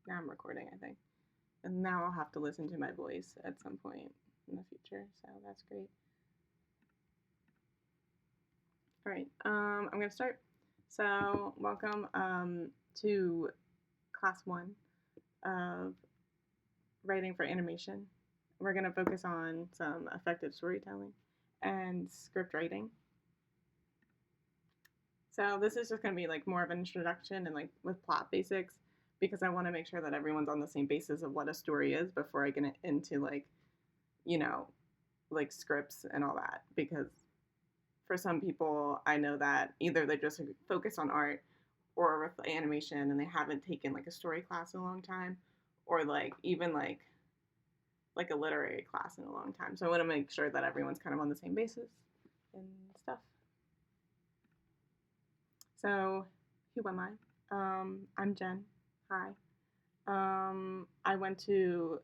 Now I'm recording, I think. And now I'll have to listen to my voice at some point in the future, so that's great. All right, I'm gonna start. So, welcome to class 1 of writing for animation. We're gonna focus on some effective storytelling and script writing. So this is just gonna be like more of an introduction and like with plot basics because I want to make sure that everyone's on the same basis of what a story is before I get into like, you know, like scripts and all that. Because for some people, I know that either they just focus on art or with animation and they haven't taken like a story class in a long time, or like even like a literary class in a long time. So I want to make sure that everyone's kind of on the same basis and stuff. So, who am I? I'm Jen. Hi. I went to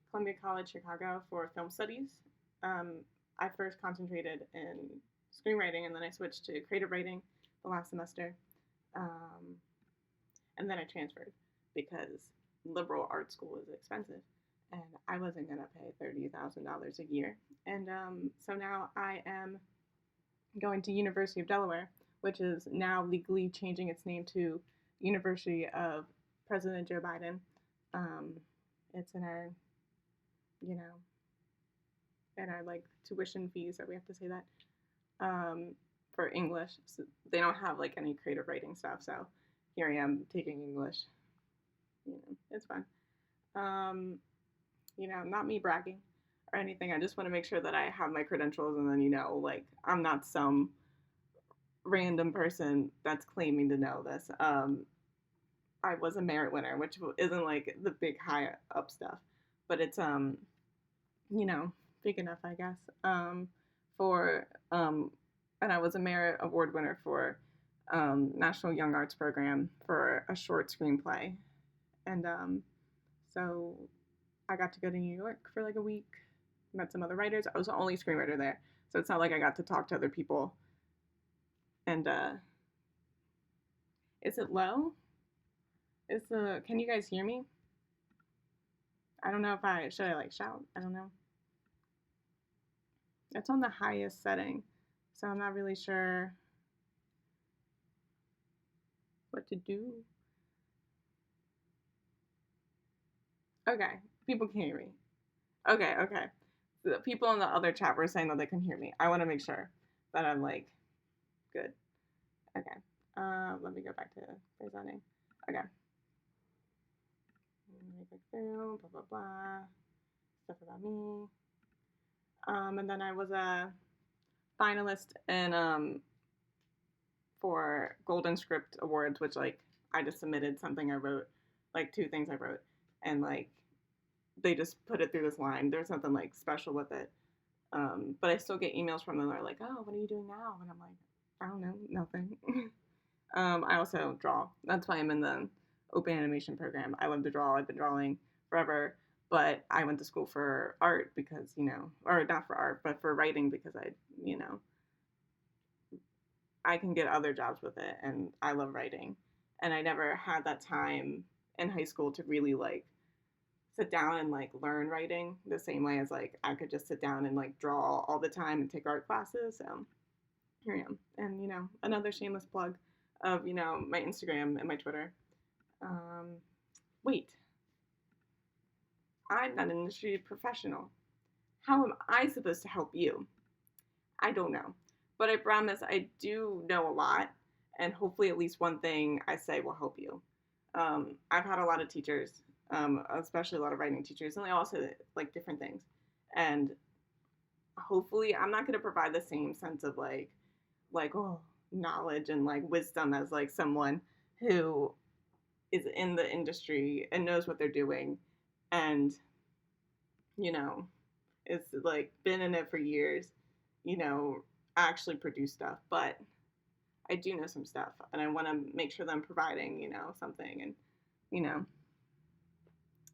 Columbia College Chicago for film studies. I first concentrated in screenwriting and then I switched to creative writing the last semester. Um, and then I transferred because liberal art school is expensive and I wasn't going to pay $30,000 a year. And so now I am going to University of Delaware, which is now legally changing its name to University of President Joe Biden. Um, it's in our, you know, in our like tuition fees that we have to say that for English. So they don't have like any creative writing stuff, so here I am taking English. You know, it's fun. Not me bragging or anything. I just want to make sure that I have my credentials, and then like I'm not some random person that's claiming to know this. I was a merit winner, which isn't like the big high up stuff, but it's big enough, I guess. For And I was a merit award winner for National Young Arts Program for a short screenplay, and so I got to go to New York for like a week. Met some other writers. I was the only screenwriter there, so it's not like I got to talk to other people. And is it low? Can you guys hear me? I don't know if I should I like shout. I don't know. It's on the highest setting, so I'm not really sure what to do. Okay, people can hear me. Okay. The people in the other chat were saying that they can hear me. I want to make sure that I'm like good. Okay. Let me go back to presenting. Okay. Blah blah blah. Stuff about me. And then I was a finalist in for Golden Script Awards, which like I just submitted something I wrote, like 2 things I wrote, and like they just put it through this line. There's nothing like special with it. But I still get emails from them. They're like, "Oh, what are you doing now?" And I'm like, "I don't know, nothing." I also draw. That's why I'm in the open animation program. I love to draw. I've been drawing forever, but I went to school for art because or not for art, but for writing because I can get other jobs with it, and I love writing. And I never had that time in high school to really like sit down and like learn writing the same way as like I could just sit down and like draw all the time and take art classes. So here I am. And another shameless plug of my Instagram and my Twitter. Wait, I'm not an industry professional. How am I supposed to help you? I don't know. But I promise I do know a lot, and hopefully at least one thing I say will help you. I've had a lot of teachers, especially a lot of writing teachers, and they all say like different things. And hopefully I'm not going to provide the same sense of like knowledge and like wisdom as like someone who is in the industry and knows what they're doing and it's like been in it for years, actually produce stuff. But I do know some stuff and I want to make sure that I'm providing, something. And,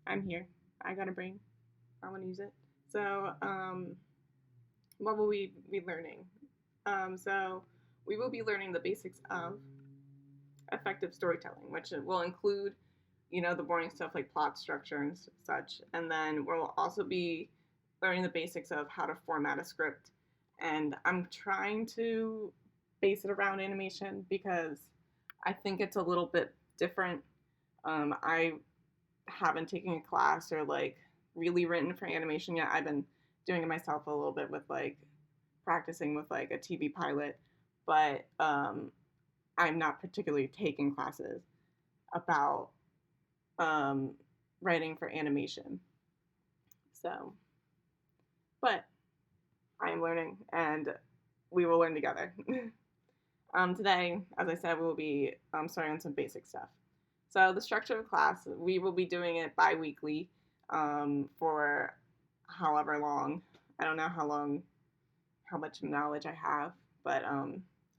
I'm here. I got a brain. I want to use it. So, what will we be learning? So, we will be learning the basics of effective storytelling, which will include, the boring stuff like plot structure and such. And then we'll also be learning the basics of how to format a script. And I'm trying to base it around animation because I think it's a little bit different. I haven't taken a class or like really written for animation yet. I've been doing it myself a little bit with like practicing with like a TV pilot, but I'm not particularly taking classes about um, writing for animation. So, but I am learning and we will learn together. Today, as I said, we will be starting on some basic stuff. So the structure of the class, we will be doing it bi-weekly for however long. I don't know how much knowledge I have, but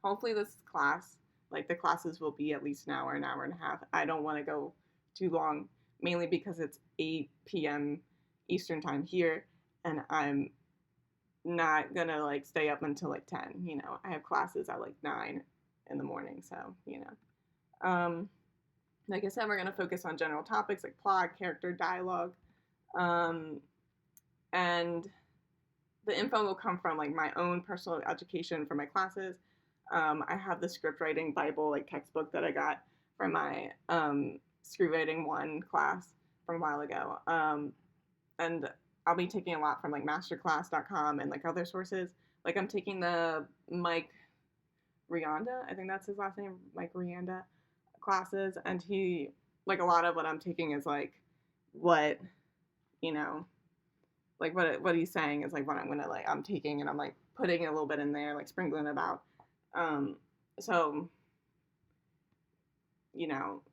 hopefully this class, like the classes will be at least an hour and a half. I don't want to go too long, mainly because it's 8 p.m. Eastern time here, and I'm not gonna like stay up until like 10. I have classes at like 9 in the morning, so like I said, we're gonna focus on general topics like plot, character, dialogue, and the info will come from like my own personal education for my classes. I have the script writing Bible like textbook that I got from my Screenwriting 1 class from a while ago, and I'll be taking a lot from like masterclass.com and like other sources. Like I'm taking the Mike Rianda, I think that's his last name, Mike Rianda classes, and he like a lot of what I'm taking is like what you know like what he's saying is like what I'm taking, and I'm like putting a little bit in there, like sprinkling about. So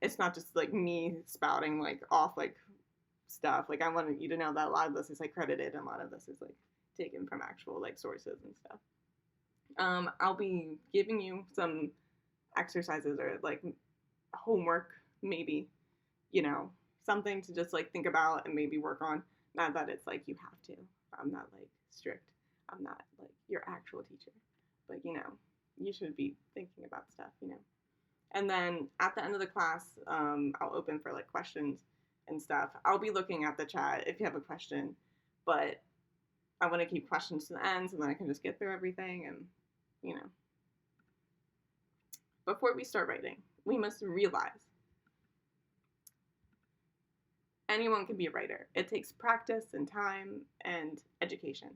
it's not just like me spouting like off like stuff. Like I wanted you to know that a lot of this is like credited and a lot of this is like taken from actual like sources and stuff. I'll be giving you some exercises or like homework, maybe, something to just like think about and maybe work on. Not that it's like you have to. I'm not like strict. I'm not like your actual teacher. But you should be thinking about stuff. And then at the end of the class, I'll open for like questions and stuff. I'll be looking at the chat if you have a question, but I want to keep questions to the end so then I can just get through everything. And before we start writing, we must realize anyone can be a writer. It takes practice and time and education.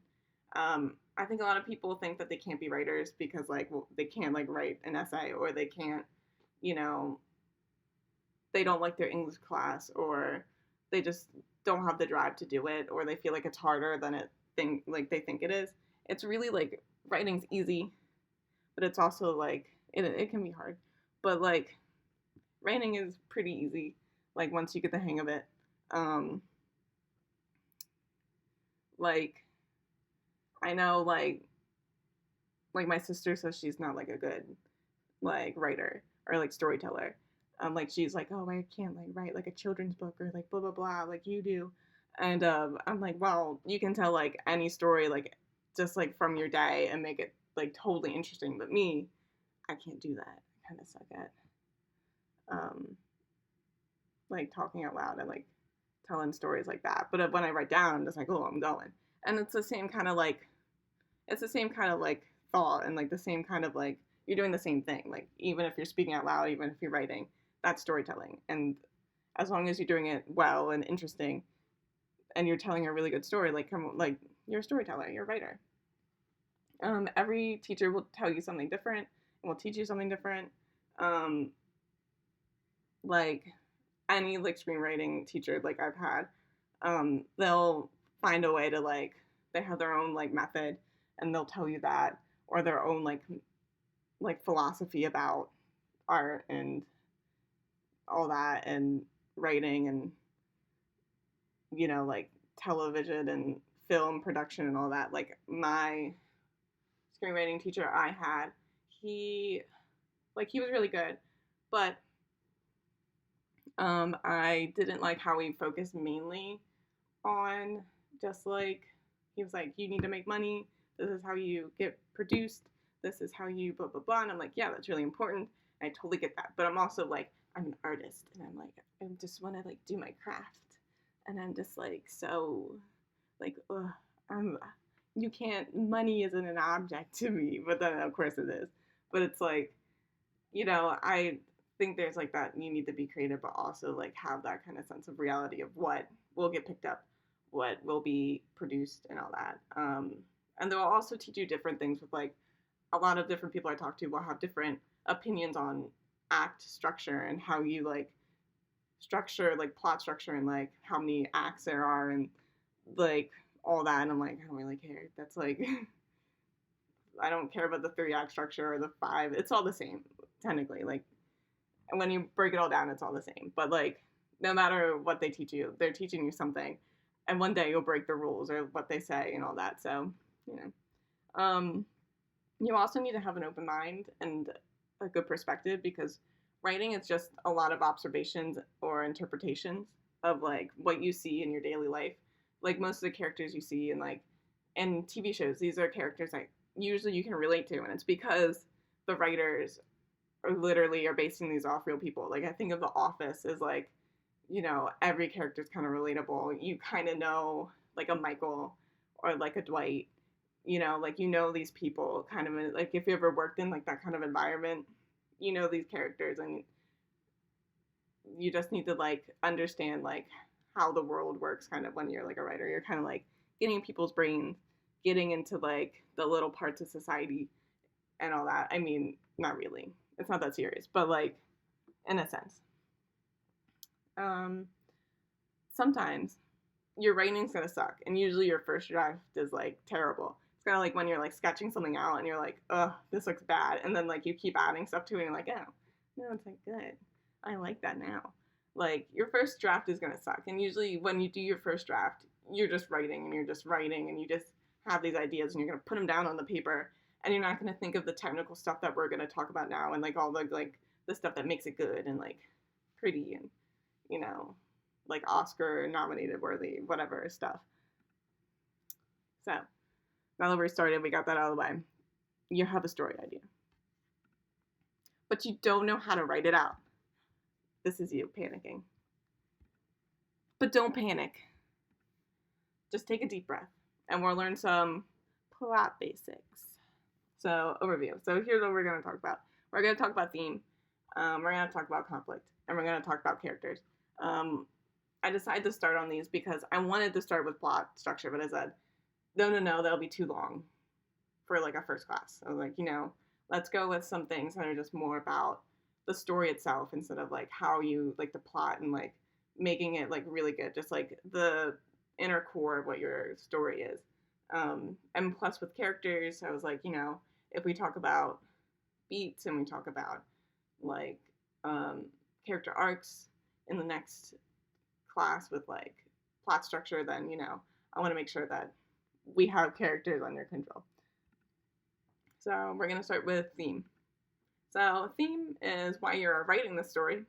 I think a lot of people think that they can't be writers because they can't like write an essay, or they can't, they don't like their English class, or they just don't have the drive to do it, or they feel like it's harder than they think it is. It's really like writing's easy, but it's also like it can be hard. But like writing is pretty easy, like once you get the hang of it. Like I know like my sister says she's not like a good like writer or like storyteller. Like she's like, oh, I can't like write like a children's book or like blah blah blah like you do. And I'm like, well, you can tell like any story like just like from your day and make it like totally interesting. But me, I can't do that. I kind of suck at like talking out loud and like telling stories like that. But when I write down, I'm just like, oh, I'm going. And it's the same kind of like thought, and like the same kind of like you're doing the same thing. Like even if you're speaking out loud, even if you're writing, that's storytelling. And as long as you're doing it well and interesting, and you're telling a really good story, like you're a storyteller, you're a writer. Every teacher will tell you something different and will teach you something different. Like any like screenwriting teacher like I've had, they'll find a way to like they have their own like method, and they'll tell you that, or their own like philosophy about art and all that, and writing, and like television and film production and all that. Like my screenwriting teacher I had, he was really good, but I didn't like how he focused mainly on just like he was like, you need to make money, this is how you get produced, this is how you blah blah blah. And I'm like, yeah, that's really important, and I totally get that, but I'm also like, I'm an artist, and I'm like, I just want to like do my craft, and I'm just like so like, ugh, I'm you can't, money isn't an object to me, but then of course it is. But it's like, I think there's like that you need to be creative, but also like have that kind of sense of reality of what will get picked up, what will be produced, and all that. And they'll also teach you different things with like a lot of different people I talk to will have different opinions on act structure and how you like structure like plot structure and like how many acts there are and like all that. And I'm like, I don't really care. That's like I don't care about the 3 act structure or the 5. It's all the same technically. Like, and when you break it all down, it's all the same. But like, no matter what they teach you, they're teaching you something, and one day you'll break the rules or what they say and all that. So you know, you also need to have an open mind and a good perspective because writing is just a lot of observations or interpretations of like what you see in your daily life. Like most of the characters you see in TV shows, these are characters that usually you can relate to, and it's because the writers are basing these off real people. Like I think of The Office as like, every character is kind of relatable. You kind of know like a Michael or like a Dwight. Like these people kind of like if you ever worked in like that kind of environment, these characters, and you just need to like understand like how the world works kind of when you're like a writer. You're kind of like getting in people's brains, getting into like the little parts of society and all that. I mean, not really. It's not that serious, but like in a sense. Sometimes your writing's gonna suck, and usually your first draft is like terrible. It's kind of like when you're like sketching something out and you're like, ugh, this looks bad, and then like you keep adding stuff to it and you're like, oh, no, it's like good. I like that now. Like your first draft is gonna suck, and usually when you do your first draft, you're just writing and you're just writing and you just have these ideas and you're gonna put them down on the paper, and you're not gonna think of the technical stuff that we're gonna talk about now and like all the stuff that makes it good and like pretty and like Oscar nominated worthy, whatever stuff. So now that we're started, we got that out of the way. You have a story idea, but you don't know how to write it out. This is you panicking. But don't panic. Just take a deep breath, and we'll learn some plot basics. So overview. So here's what we're going to talk about. We're going to talk about theme. We're going to talk about conflict, and we're going to talk about characters. I decided to start on these because I wanted to start with plot structure, but I said, no, that'll be too long for like a first class. I was like, let's go with some things that are just more about the story itself instead of like how you like the plot and like making it like really good, just like the inner core of what your story is. And plus with characters, I was like, if we talk about beats and we talk about like character arcs in the next class with like plot structure, then I want to make sure that we have characters under control. So we're going to start with theme. So theme is why you're writing the story,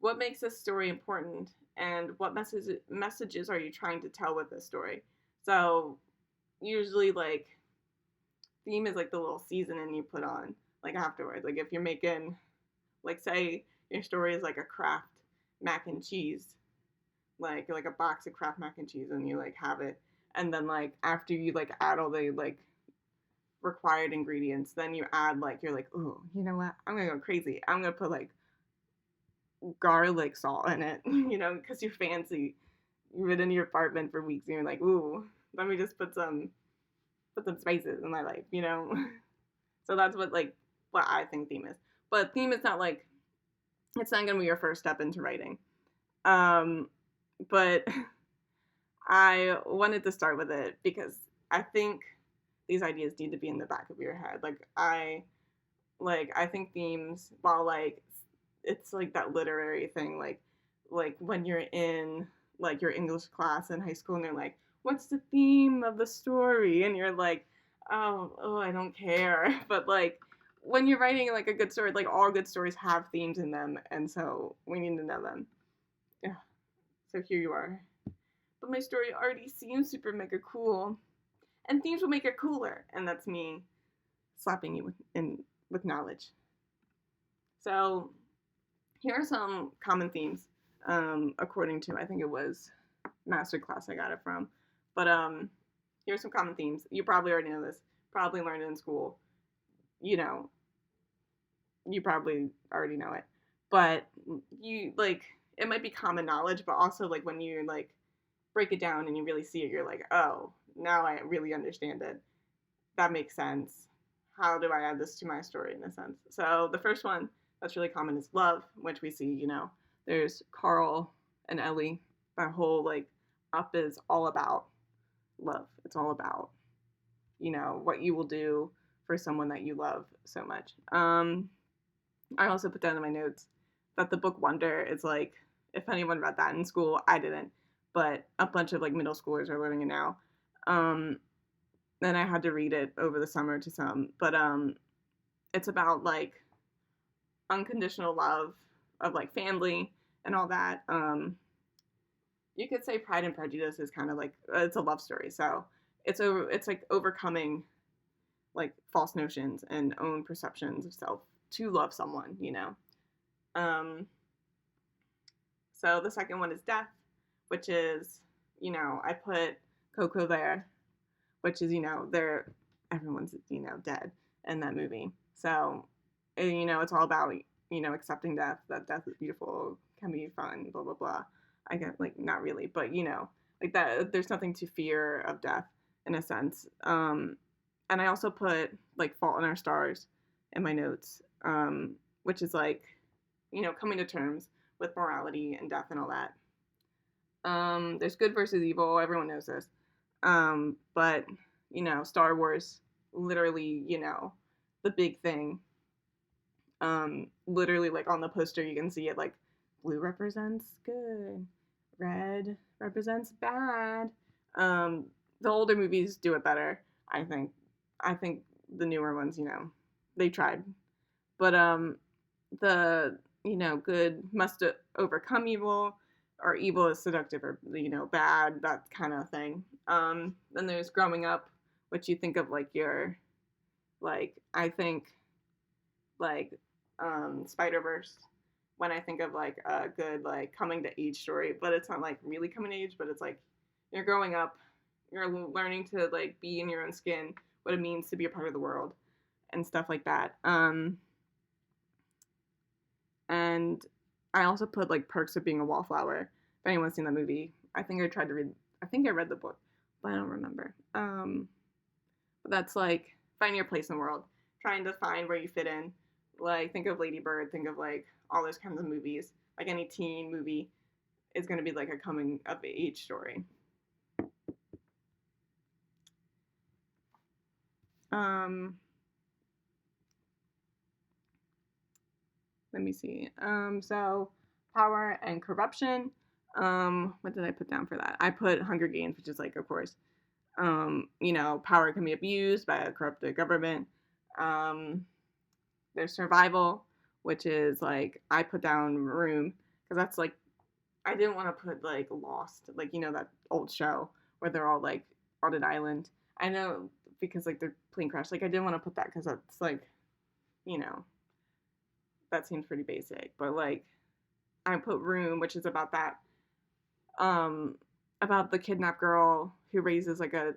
what makes this story important, and what messages are you trying to tell with this story. So usually like theme is like the little seasoning you put on like afterwards. Like if you're making, like say your story is like a Kraft mac and cheese, like a box of Kraft mac and cheese, and you like have it, and then like after you like add all the like required ingredients, then you add like you're like, oh, you know what, I'm gonna go crazy, I'm gonna put like garlic salt in it, because you're fancy, you've been in your apartment for weeks and you're like, ooh, let me just put some spices in my life, So that's what I think theme is. But theme is not like, it's not gonna be your first step into writing. But I wanted to start with it because I think these ideas need to be in the back of your head. I think themes, while like it's like that literary thing, like when you're in like your English class in high school and they're like, what's the theme of the story? And you're like, oh, I don't care. But like when you're writing like a good story, like all good stories have themes in them, and so we need to know them. Yeah. So here you are. But my story already seems super mega cool, and themes will make it cooler, and that's me slapping you with knowledge. So here are some common themes, according to, I think it was Masterclass I got it from. But here's some common themes. You probably already know this. Probably learned it in school. You know, you probably already know it. But you like it might be common knowledge, but also like when you like break it down and you really see it, you're like, oh, now I really understand it. That makes sense. How do I add this to my story in a sense? So the first one that's really common is love, which we see, there's Carl and Ellie. That whole like up is all about love. It's all about, what you will do for someone that you love so much. I also put down in my notes that the book Wonder is like, if anyone read that in school, I didn't, but a bunch of like middle schoolers are learning it now. Then I had to read it over the summer to some, but it's about like unconditional love of like family and all that. You could say Pride and Prejudice is kind of like it's a love story, so it's like overcoming like false notions and own perceptions of self to love someone. So the second one is death, which is, I put Coco there, which is, they're everyone's, dead in that movie. So, it's all about, accepting death, that death is beautiful, can be fun, blah, blah, blah. I get, like, not really, but, like that, there's nothing to fear of death in a sense. And I also put, like, Fault in Our Stars in my notes, which is, like, coming to terms with morality and death and all that. There's good versus evil. Everyone knows this. But, Star Wars, literally, the big thing. Literally, like, on the poster, you can see it, like, blue represents good, red represents bad. The older movies do it better, I think. I think the newer ones, they tried. But, the, good must overcome evil, or evil is seductive, or, bad, that kind of thing. Then there's growing up, which you think of like your, like, I think, like, Spider-Verse, when I think of like a good, like, coming to age story, but it's not like really coming to age, but it's like you're growing up, you're learning to like be in your own skin, what it means to be a part of the world, and stuff like that. And I also put like Perks of Being a Wallflower. If anyone's seen that movie, I think I read the book, but I don't remember. But that's like finding your place in the world, trying to find where you fit in. Like, think of Lady Bird, think of like all those kinds of movies. Like any teen movie is going to be like a coming of age story. Let me see. So power and corruption. What did I put down for that? I put Hunger Games, which is like, of course, power can be abused by a corrupted government. There's survival, which is like, I put down Room, because that's like, I didn't want to put like Lost, like, that old show where they're all like on an island. I know, because like their plane crashed. Like, I didn't want to put that because that's like, that seems pretty basic. But like, I put Room, which is about that, about the kidnapped girl who raises like a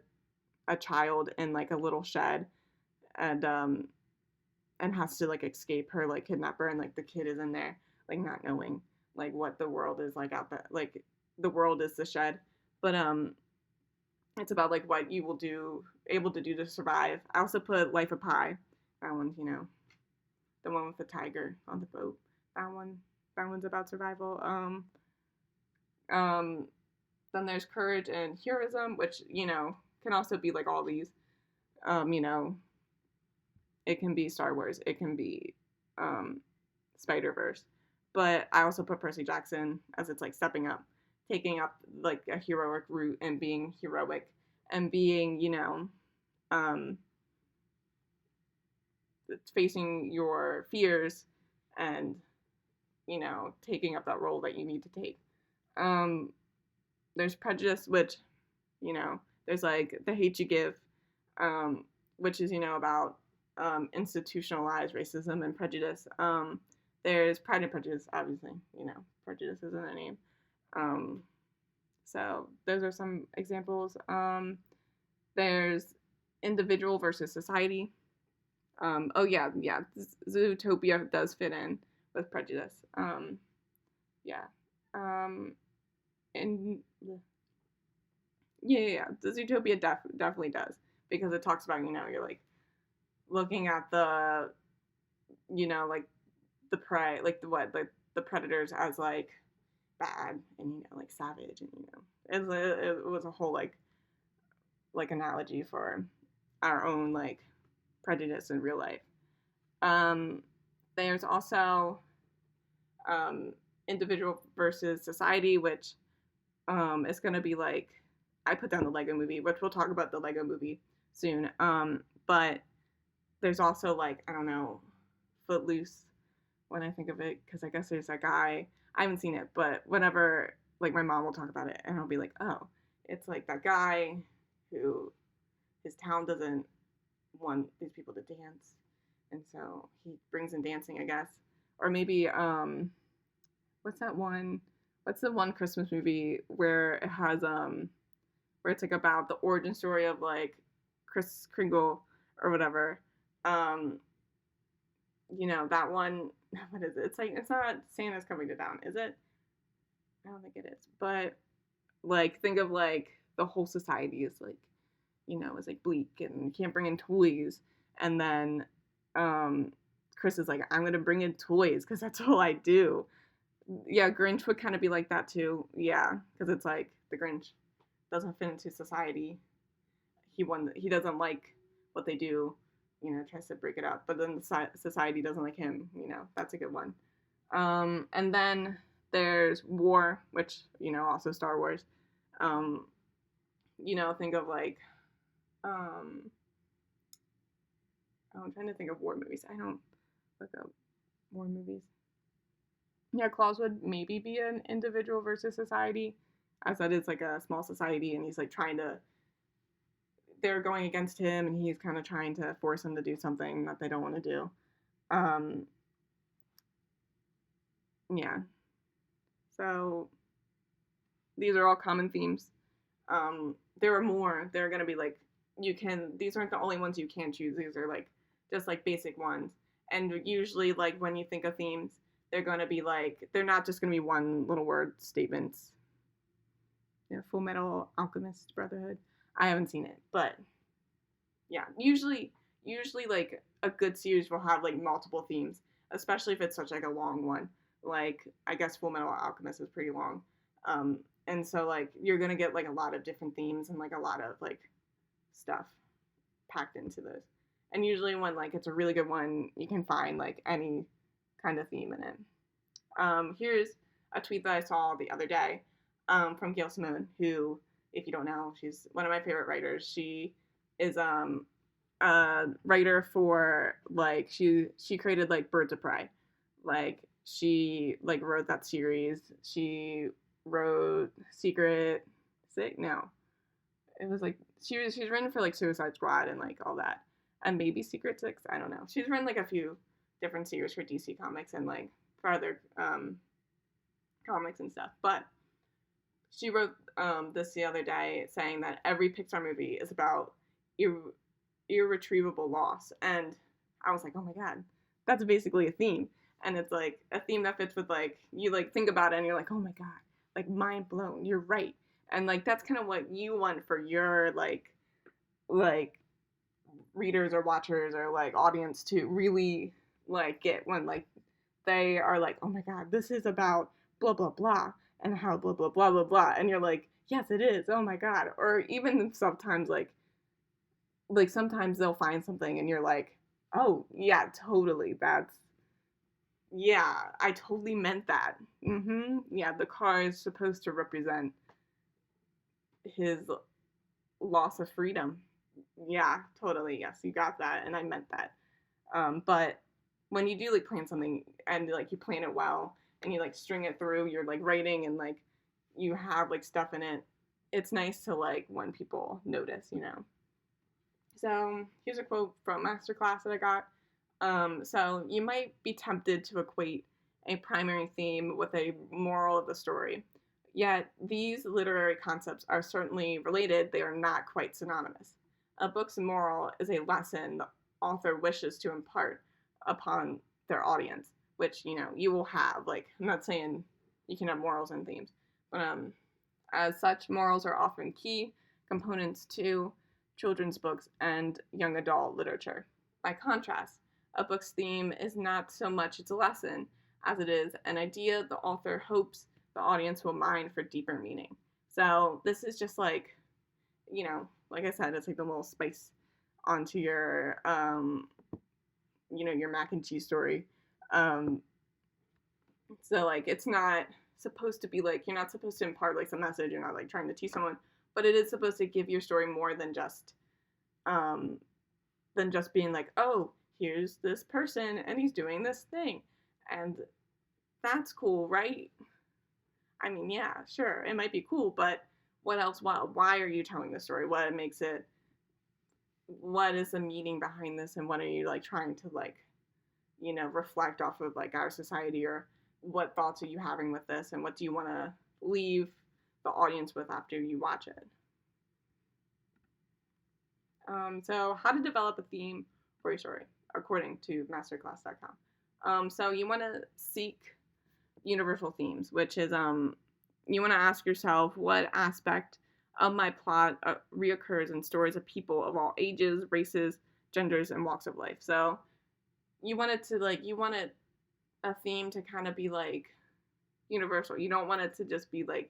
child in like a little shed, and has to like escape her like kidnapper, and like the kid is in there like not knowing like what the world is like out there, like the world is the shed, but it's about like what you will do able to do to survive. I also put Life of Pi. That one's, the one with the tiger on the boat. That one's about survival. Then there's courage and heroism, which, can also be like all these. It can be Star Wars, it can be Spider-Verse. But I also put Percy Jackson, as it's like stepping up, taking up like a heroic route and being heroic and being, facing your fears and, taking up that role that you need to take. There's prejudice, which, there's like The Hate You Give, which is, about institutionalized racism and prejudice. There's Pride and Prejudice, obviously. Prejudice is in the name. Um, so those are some examples. There's individual versus society. Oh yeah, Zootopia does fit in with Prejudice. Yeah. Um, and yeah. The Zootopia definitely does, because it talks about, you're like looking at the, like the prey, like the predators as like bad and like savage, and it was a whole like analogy for our own like prejudice in real life. Um, there's also um, individual versus society, which is going to be like, I put down the Lego movie, which we'll talk about the Lego movie soon. But there's also like, I don't know, Footloose, when I think of it, because I guess there's that guy. I haven't seen it, but whenever like my mom will talk about it, and I'll be like, oh, it's like that guy who his town doesn't want these people to dance, and so he brings in dancing, I guess. Or maybe what's that one? What's the one Christmas movie where it has where it's like about the origin story of like Kris Kringle or whatever. Um, that one. What is it? It's like, it's not Santa's coming to town, is it? I don't think it is. But like, think of like the whole society is like, is like bleak and you can't bring in toys, and then Chris is like, I'm gonna bring in toys because that's all I do. Yeah, Grinch would kind of be like that too. Yeah, because it's like the Grinch doesn't fit into society. He doesn't like what they do. Tries to break it up, but then the society doesn't like him. That's a good one. And then there's war, which also Star Wars. Um, think of like oh, I'm trying to think of war movies. I don't look up war movies. Yeah, Claus would maybe be an individual versus society. As that is like a small society, and he's like trying to. They're going against him, and he's kind of trying to force them to do something that they don't want to do. Um, yeah. So these are all common themes. There are more. They're gonna be like, these aren't the only ones you can choose. These are like just like basic ones. And usually, like when you think of themes, they're gonna be like, they're not just gonna be one little word statements. Full Metal Alchemist Brotherhood. I haven't seen it, but yeah, usually like a good series will have like multiple themes, especially if it's such like a long one. Like, I guess Full Metal Alchemist is pretty long. And so like you're gonna get like a lot of different themes and like a lot of like stuff packed into this. And usually when like it's a really good one, you can find like any kind of theme in it. Here's a tweet that I saw the other day from Gail Simone, who, if you don't know, she's one of my favorite writers. She is a writer for like, she created like Birds of Prey. Like, she like wrote that series. She wrote Secret Sick. No, it was like she's written for like Suicide Squad and like all that, and maybe Secret Six. I don't know. She's written like a few different series for DC Comics and like for other comics and stuff. But she wrote this the other day, saying that every Pixar movie is about irretrievable loss, and I was like, oh my god, that's basically a theme. And it's like a theme that fits with like, you like think about it and you're like, oh my god, like mind blown, you're right. And like that's kind of what you want for your like readers or watchers or like audience to really like get, when like they are like, oh my god, this is about blah blah blah and how blah blah blah blah blah, and you're like, yes it is, oh my god. Or even sometimes like sometimes they'll find something and you're like, oh yeah, totally, that's, yeah, I totally meant that. Yeah, the car is supposed to represent his loss of freedom. Yeah, totally. Yes, you got that, and I meant that. But when you do like plan something and like you plan it well and you like string it through, you're like writing and like you have like stuff in it. It's nice to like when people notice. So here's a quote from Masterclass that I got. So you might be tempted to equate a primary theme with a moral of the story. Yet these literary concepts are certainly related, they are not quite synonymous. A book's moral is a lesson the author wishes to impart upon their audience, which, you will have. Like, I'm not saying you can have morals and themes, but as such, morals are often key components to children's books and young adult literature. By contrast, a book's theme is not so much its lesson as it is an idea the author hopes the audience will mine for deeper meaning. So this is just like, like I said, it's like the little spice onto your, your mac and cheese story. Um, so like, it's not supposed to be like, you're not supposed to impart like some message. You're not like trying to teach someone, but it is supposed to give your story more um, than just being like, oh, here's this person and he's doing this thing, and that's cool, right? I mean, yeah, sure, it might be cool, but what else? Why are you telling the story? What makes it? What is the meaning behind this, and what are you like trying to like, reflect off of like our society, or what thoughts are you having with this, and what do you want to leave the audience with after you watch it? So how to develop a theme for your story, according to masterclass.com. So you want to seek universal themes, which is you want to ask yourself what aspect of my plot reoccurs in stories of people of all ages, races, genders, and walks of life. So you want it to like, you want it a theme to kind of be like universal. You don't want it to just be like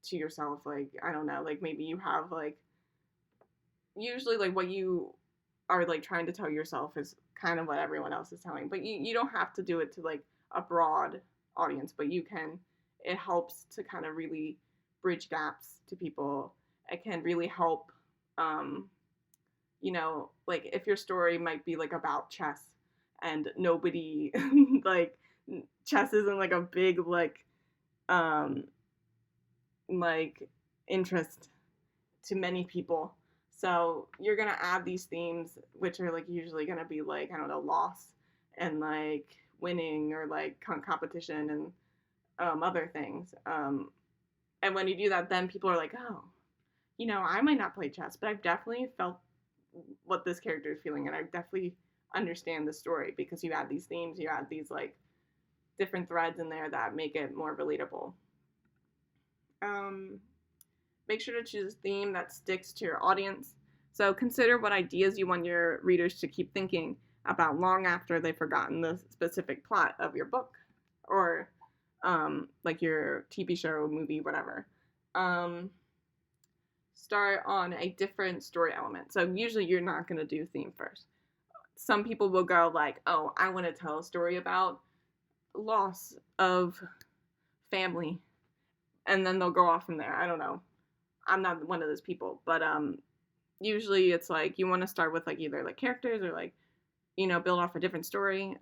to yourself, like, I don't know, like maybe you have like, usually like what you are like trying to tell yourself is kind of what everyone else is telling, but you don't have to do it to like a broad audience, but you can. It helps to kind of really bridge gaps to people. It can really help, like if your story might be like about chess and nobody like, chess isn't like a big um like interest to many people. So you're gonna add these themes, which are like usually gonna be like, I don't know, loss and like winning, or like competition and other things. And when you do that, then people are like, oh, I might not play chess, but I've definitely felt what this character is feeling, and I definitely understand the story, because you add these themes, you add these like different threads in there that make it more relatable. Um, Make sure to choose a theme that sticks to your audience. So consider what ideas you want your readers to keep thinking about long after they've forgotten the specific plot of your book, or like your TV show, movie, whatever. Start on a different story element. So usually you're not going to do theme first. Some people will go like, oh, I want to tell a story about loss of family, and then they'll go off from there. I don't know. I'm not one of those people, but usually it's like you want to start with like either like characters, or like, build off a different story.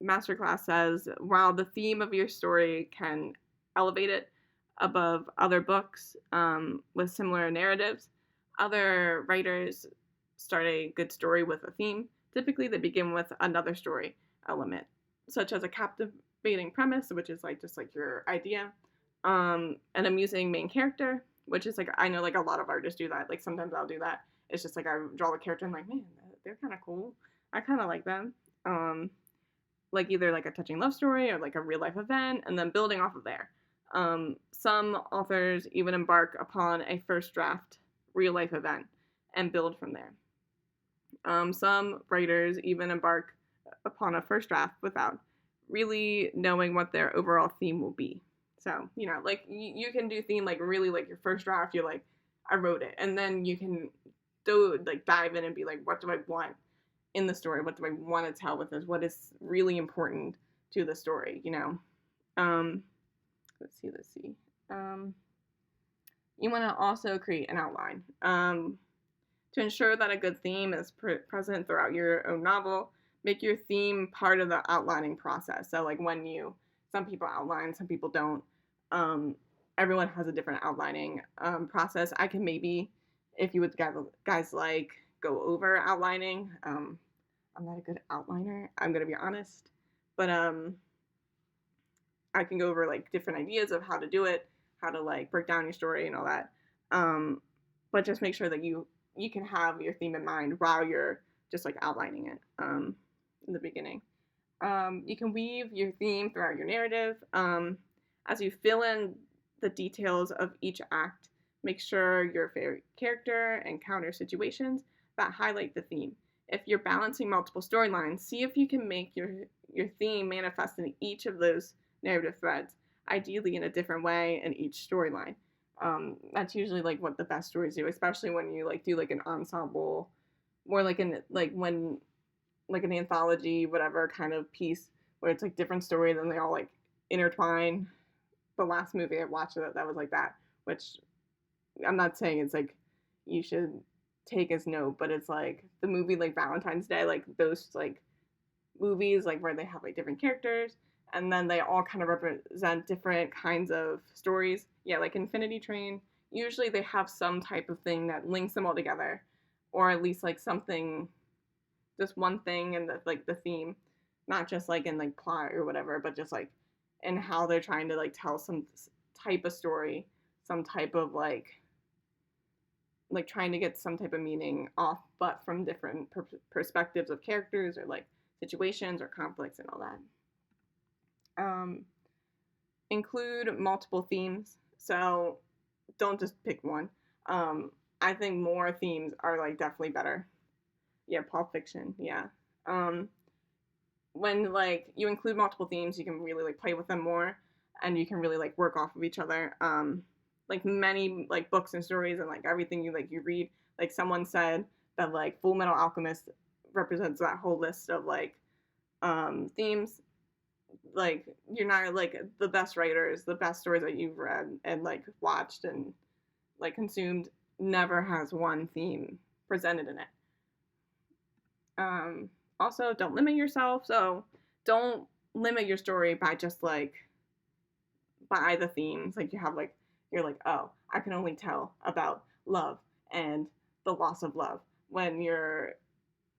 Masterclass says, while the theme of your story can elevate it above other books with similar narratives, other writers start a good story with a theme. Typically, they begin with another story element, such as a captivating premise, which is like just like your idea, an amusing main character, which is like, I know like a lot of artists do that. Like sometimes I'll do that. It's just like I draw the character and I'm like, man, they're kind of cool. I kind of like them. Like either like a touching love story or like a real life event, and then building off of there. Some authors even embark upon a first draft real life event and build from there. Some writers even embark upon a first draft without really knowing what their overall theme will be. So, like you can do theme like really like your first draft, you're like, I wrote it. And then you can dive in and be like, what do I want in the story? What do I want to tell with this? What is really important to the story, Let's see. You want to also create an outline. To ensure that a good theme is present throughout your own novel, make your theme part of the outlining process. So like some people outline, some people don't. Everyone has a different outlining process. I can maybe, if you would guys like, go over outlining. I'm not a good outliner. I'm gonna be honest, but I can go over like different ideas of how to do it, how to like break down your story and all that. Um, but just make sure that you can have your theme in mind while you're just like outlining it in the beginning. You can weave your theme throughout your narrative. As you fill in the details of each act, make sure your favorite character encounter situations that highlight the theme. If you're balancing multiple storylines, see if you can make your theme manifest in each of those narrative threads, ideally in a different way in each storyline. That's usually like what the best stories do, especially when you like do like an ensemble, more like an like when like an anthology, whatever kind of piece where it's like different stories and they all like intertwine. The last movie I watched that was like that, which I'm not saying it's like you should take as note, but it's like the movie like Valentine's Day, like those like movies like where they have like different characters and then they all kind of represent different kinds of stories. Yeah, like Infinity Train, usually they have some type of thing that links them all together, or at least like something, just one thing in the like the theme, not just like in like plot or whatever, but just like in how they're trying to like tell some type of story, some type of like trying to get some type of meaning off, but from different perspectives of characters or like situations or conflicts and all that. Um, Include multiple themes, so don't just pick one. I think more themes are like definitely better. Yeah, Pulp Fiction. Yeah. Um, when like you include multiple themes, you can really like play with them more, and you can really like work off of each other. Like many like books and stories and like everything you read, like someone said that like Full Metal Alchemist represents that whole list of like themes. Like you're not like the best writers, the best stories that you've read and like watched and like consumed never has one theme presented in it. Also, don't limit yourself. So don't limit your story by just like by the themes. Like you have like you're like, oh, I can only tell about love and the loss of love when you're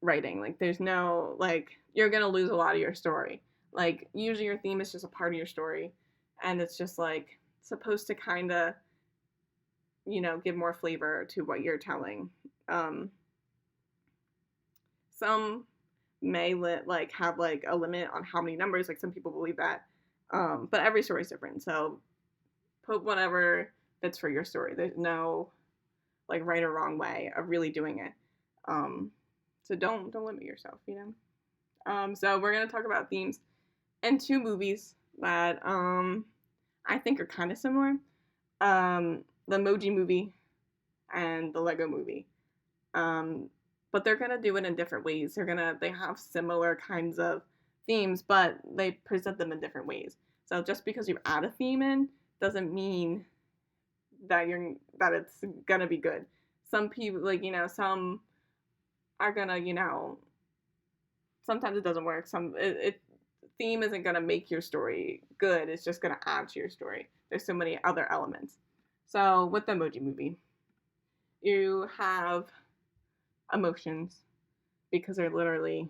writing. Like there's no like you're gonna lose a lot of your story. Like usually your theme is just a part of your story, and it's just like supposed to kind of give more flavor to what you're telling. Um, some may like have like a limit on how many numbers. Like some people believe that, but every story is different. So put whatever fits for your story. There's no like right or wrong way of really doing it. So don't limit yourself. So we're gonna talk about themes in two movies that I think are kind of similar. The Emoji Movie and the Lego Movie. Um, but they're gonna do it in different ways. They have similar kinds of themes, but they present them in different ways. So just because you add a theme in doesn't mean that it's gonna be good. Some people some are gonna sometimes it doesn't work. Theme isn't gonna make your story good. It's just gonna add to your story. There's so many other elements. So with the Emoji Movie, you have emotions because they're literally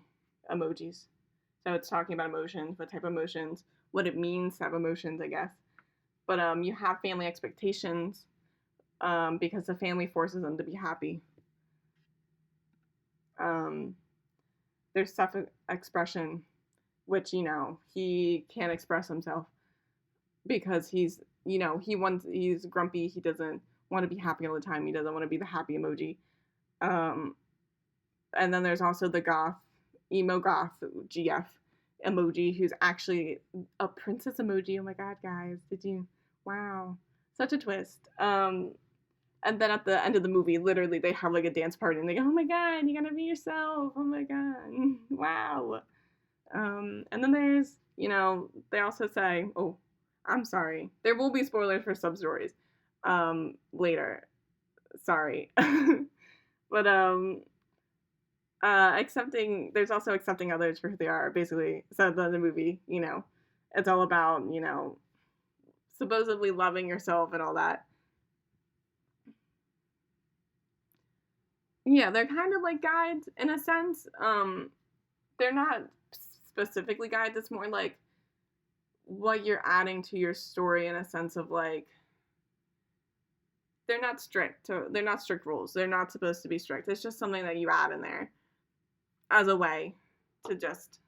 emojis. So it's talking about emotions, what type of emotions, what it means to have emotions, I guess. But you have family expectations because the family forces them to be happy. Um, there's self-expression, which he can't express himself because he's grumpy. He doesn't want to be happy all the time. He doesn't want to be the happy emoji. Um, and then there's also the emo goth GF emoji, who's actually a princess emoji. Oh my god, guys, wow, such a twist. And then at the end of the movie, literally they have like a dance party and they go, oh my god, you gotta be yourself, oh my god, wow. And then there's, they also say, oh, I'm sorry, there will be spoilers for some stories later, sorry. But there's also accepting others for who they are, basically. So the movie, it's all about, supposedly loving yourself and all that. Yeah, they're kind of like guides in a sense. they're not specifically guides. It's more like what you're adding to your story in a sense of like they're not strict rules. They're not supposed to be strict. It's just something that you add in there as a way to just,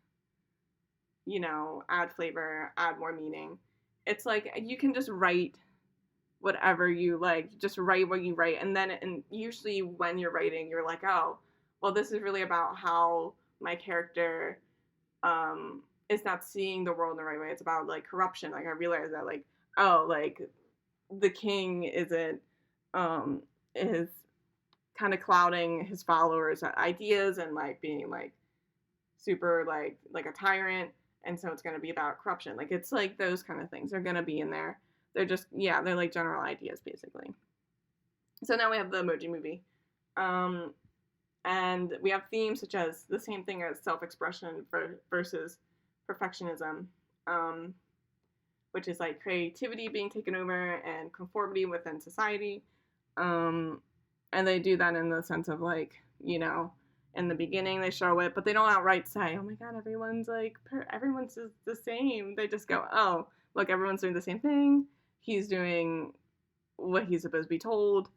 add flavor, add more meaning. It's like you can just write whatever you like, just write what you write. And usually when you're writing, you're like, oh, well, this is really about how my character is not seeing the world in the right way. It's about like corruption. Like I realized that like, oh, like the king isn't is kind of clouding his followers' ideas and like being like super like a tyrant, and so it's going to be about corruption. Like it's like those kind of things are going to be in there. They're just they're like general ideas basically. So now we have the Emoji Movie, and we have themes such as the same thing as self-expression versus perfectionism, which is like creativity being taken over and conformity within society. And they do that in the sense of like, in the beginning they show it, but they don't outright say, oh my god, everyone's like, everyone's the same. They just go, oh, look, everyone's doing the same thing. He's doing what he's supposed to be told,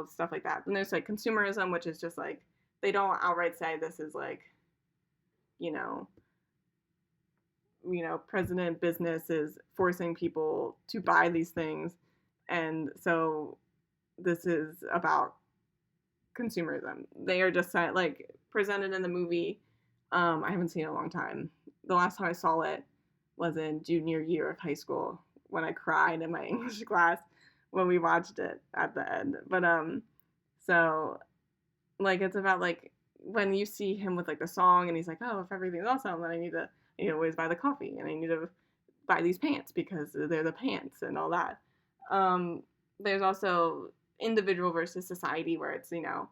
stuff like that. And there's like consumerism, which is just like, they don't outright say this is like, you know, president business is forcing people to buy these things. And so this is about consumerism. They are just like presented in the movie. I haven't seen it in a long time. The last time I saw it was in junior year of high school when I cried in my English class when we watched it at the end. But so like it's about like when you see him with like the song and he's like, oh, if everything's awesome, then I need to always buy the coffee and I need to buy these pants because they're the pants and all that. There's also individual versus society where it's the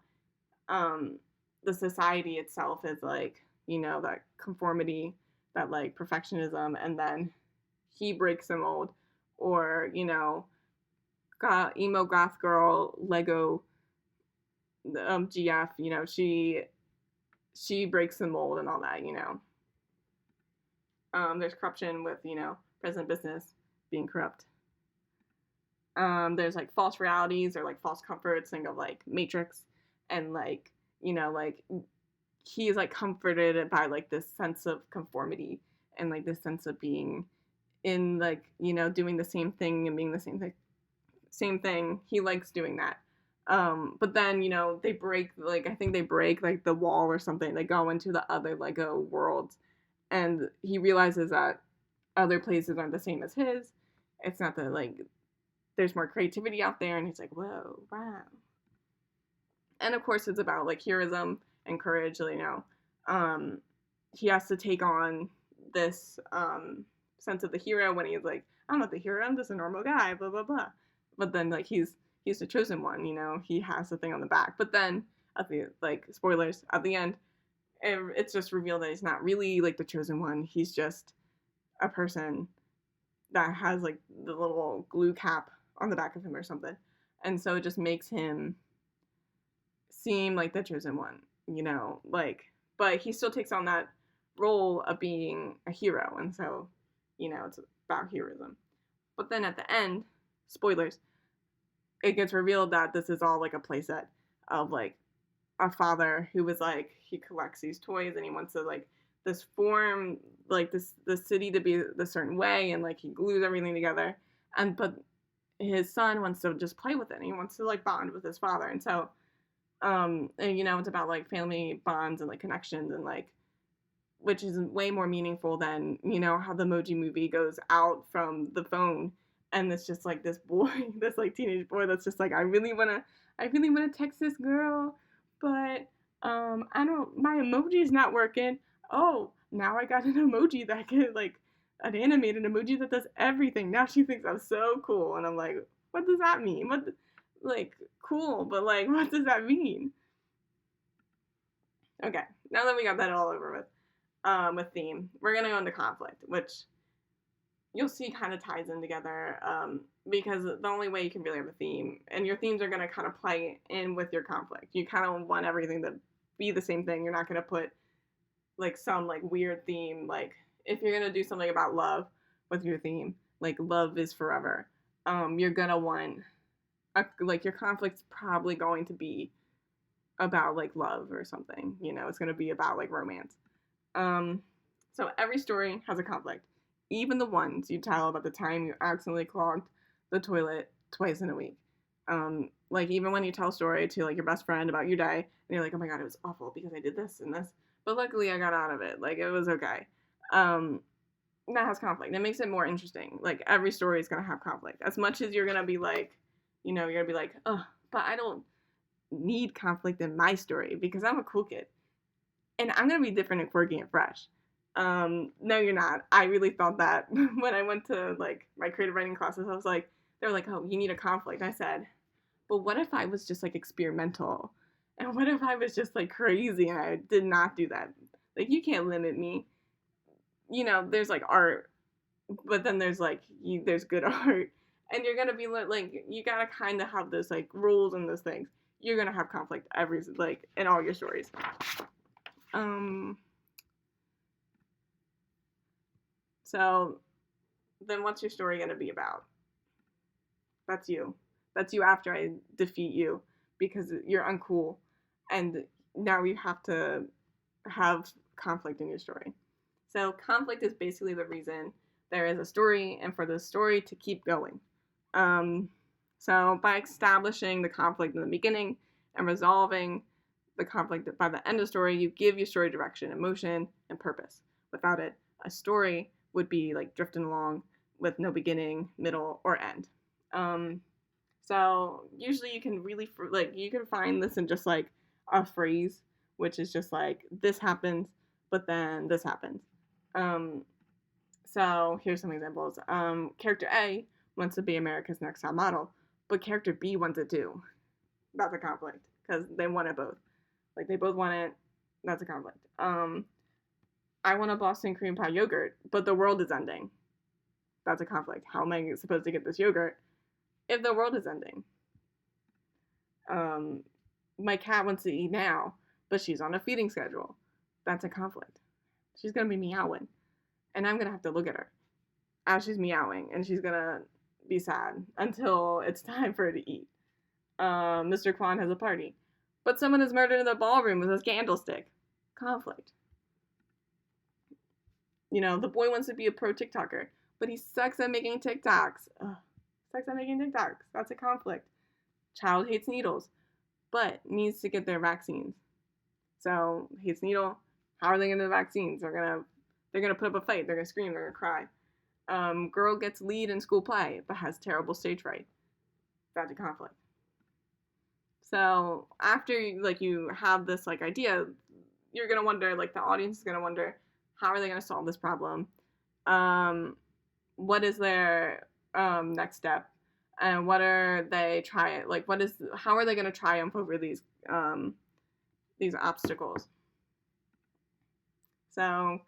society itself is like that conformity, that like perfectionism, and then he breaks the mold, or emo goth girl Lego GF, she breaks the mold and all that. There's corruption with president business being corrupt. There's like false realities or like false comforts. Think of like Matrix, and like like he is like comforted by like this sense of conformity and like this sense of being in like doing the same thing and being the same thing. He likes doing that. But then they break, like I think they break like the wall or something. They go into the other Lego worlds, and he realizes that other places aren't the same as his. It's not that like there's more creativity out there, and he's like, whoa, wow. And of course it's about like heroism and courage. He has to take on this sense of the hero when he's like, I'm not the hero, I'm just a normal guy, blah blah blah. But then like he's the chosen one, he has the thing on the back. But then at the like spoilers at the end, it's just revealed that he's not really like the chosen one. He's just a person that has like the little glue cap on the back of him or something, and so it just makes him seem like the chosen one, like, but he still takes on that role of being a hero, and so it's about heroism. But then at the end, spoilers, it gets revealed that this is all like a playset of like a father who was like, he collects these toys and he wants to like this form like the city to be the certain way, and like he glues everything together, but his son wants to just play with it and he wants to like bond with his father. And so and it's about like family bonds and like connections, and like which is way more meaningful than how the Emoji Movie goes out from the phone and it's just like this boy, this like teenage boy that's just like, I really wanna text this girl, but I don't, my emoji's not working. Oh, now I got an emoji that can like an animated emoji that does everything. Now she thinks I'm so cool, and I'm like, what does that mean? Like cool, but like what does that mean? Okay, now that we got that all over with theme, we're gonna go into conflict, which you'll see kind of ties in together, because the only way you can really have a theme, and your themes are gonna kind of play in with your conflict. You kind of want everything to be the same thing. You're not gonna put like some like weird theme. Like if you're gonna do something about love with your theme, like love is forever, you're gonna want like your conflict's probably going to be about like love or something. You know, it's gonna be about like romance. Um, so every story has a conflict, even the ones you tell about the time you accidentally clogged the toilet twice in a week. Like even when you tell a story to like your best friend about your day, and you're like, oh my god, it was awful because I did this and this, but luckily I got out of it. Like it was okay. Um, that has conflict. It makes it more interesting. Like every story is gonna have conflict. As much as you're gonna be like, you know, you're gonna be like, oh, but I don't need conflict in my story because I'm a cool kid and I'm gonna be different and quirky and fresh. No, you're not. I really thought that when I went to like my creative writing classes. I was like, they were like, oh, you need a conflict. I said, but what if I was just like experimental, and what if I was just like crazy and I did not do that? Like you can't limit me. You know, there's like art, but then there's like there's good art, and you're gonna be like you gotta kind of have those like rules and those things. You're gonna have conflict every like in all your stories. Um, so then what's your story going to be about? That's you. That's you after I defeat you because you're uncool. And now you have to have conflict in your story. So conflict is basically the reason there is a story and for the story to keep going. Um, so by establishing the conflict in the beginning and resolving the conflict by the end of the story, you give your story direction, emotion, and purpose. Without it, a story would be like drifting along with no beginning, middle, or end. Um, so usually you can really like you can find this in just like a phrase, which is just like this happens, but then this happens. Um, so here's some examples. Character A wants to be America's Next Top Model, but character B wants it too. That's a conflict because they want it both. Like they both want it. That's a conflict. I want a Boston cream pie yogurt, but the world is ending. That's a conflict. How am I supposed to get this yogurt if the world is ending? My cat wants to eat now, but she's on a feeding schedule. That's a conflict. She's gonna be meowing, and I'm gonna have to look at her as she's meowing, and she's gonna be sad until it's time for her to eat. Mr. Kwan has a party, but someone is murdered in the ballroom with a candlestick. Conflict. You know, the boy wants to be a pro TikToker, but he sucks at making TikToks. Ugh, sucks at making TikToks. That's a conflict. Child hates needles, but needs to get their vaccines. So hates needle. How are they gonna get the vaccines? They're gonna put up a fight. They're gonna scream. They're gonna cry. Girl gets lead in school play, but has terrible stage fright. That's a conflict. So after like you have this like idea, you're gonna wonder, like the audience is gonna wonder, how are they gonna solve this problem? What is their next step? And what are they trying? Like, how are they gonna triumph over these obstacles? So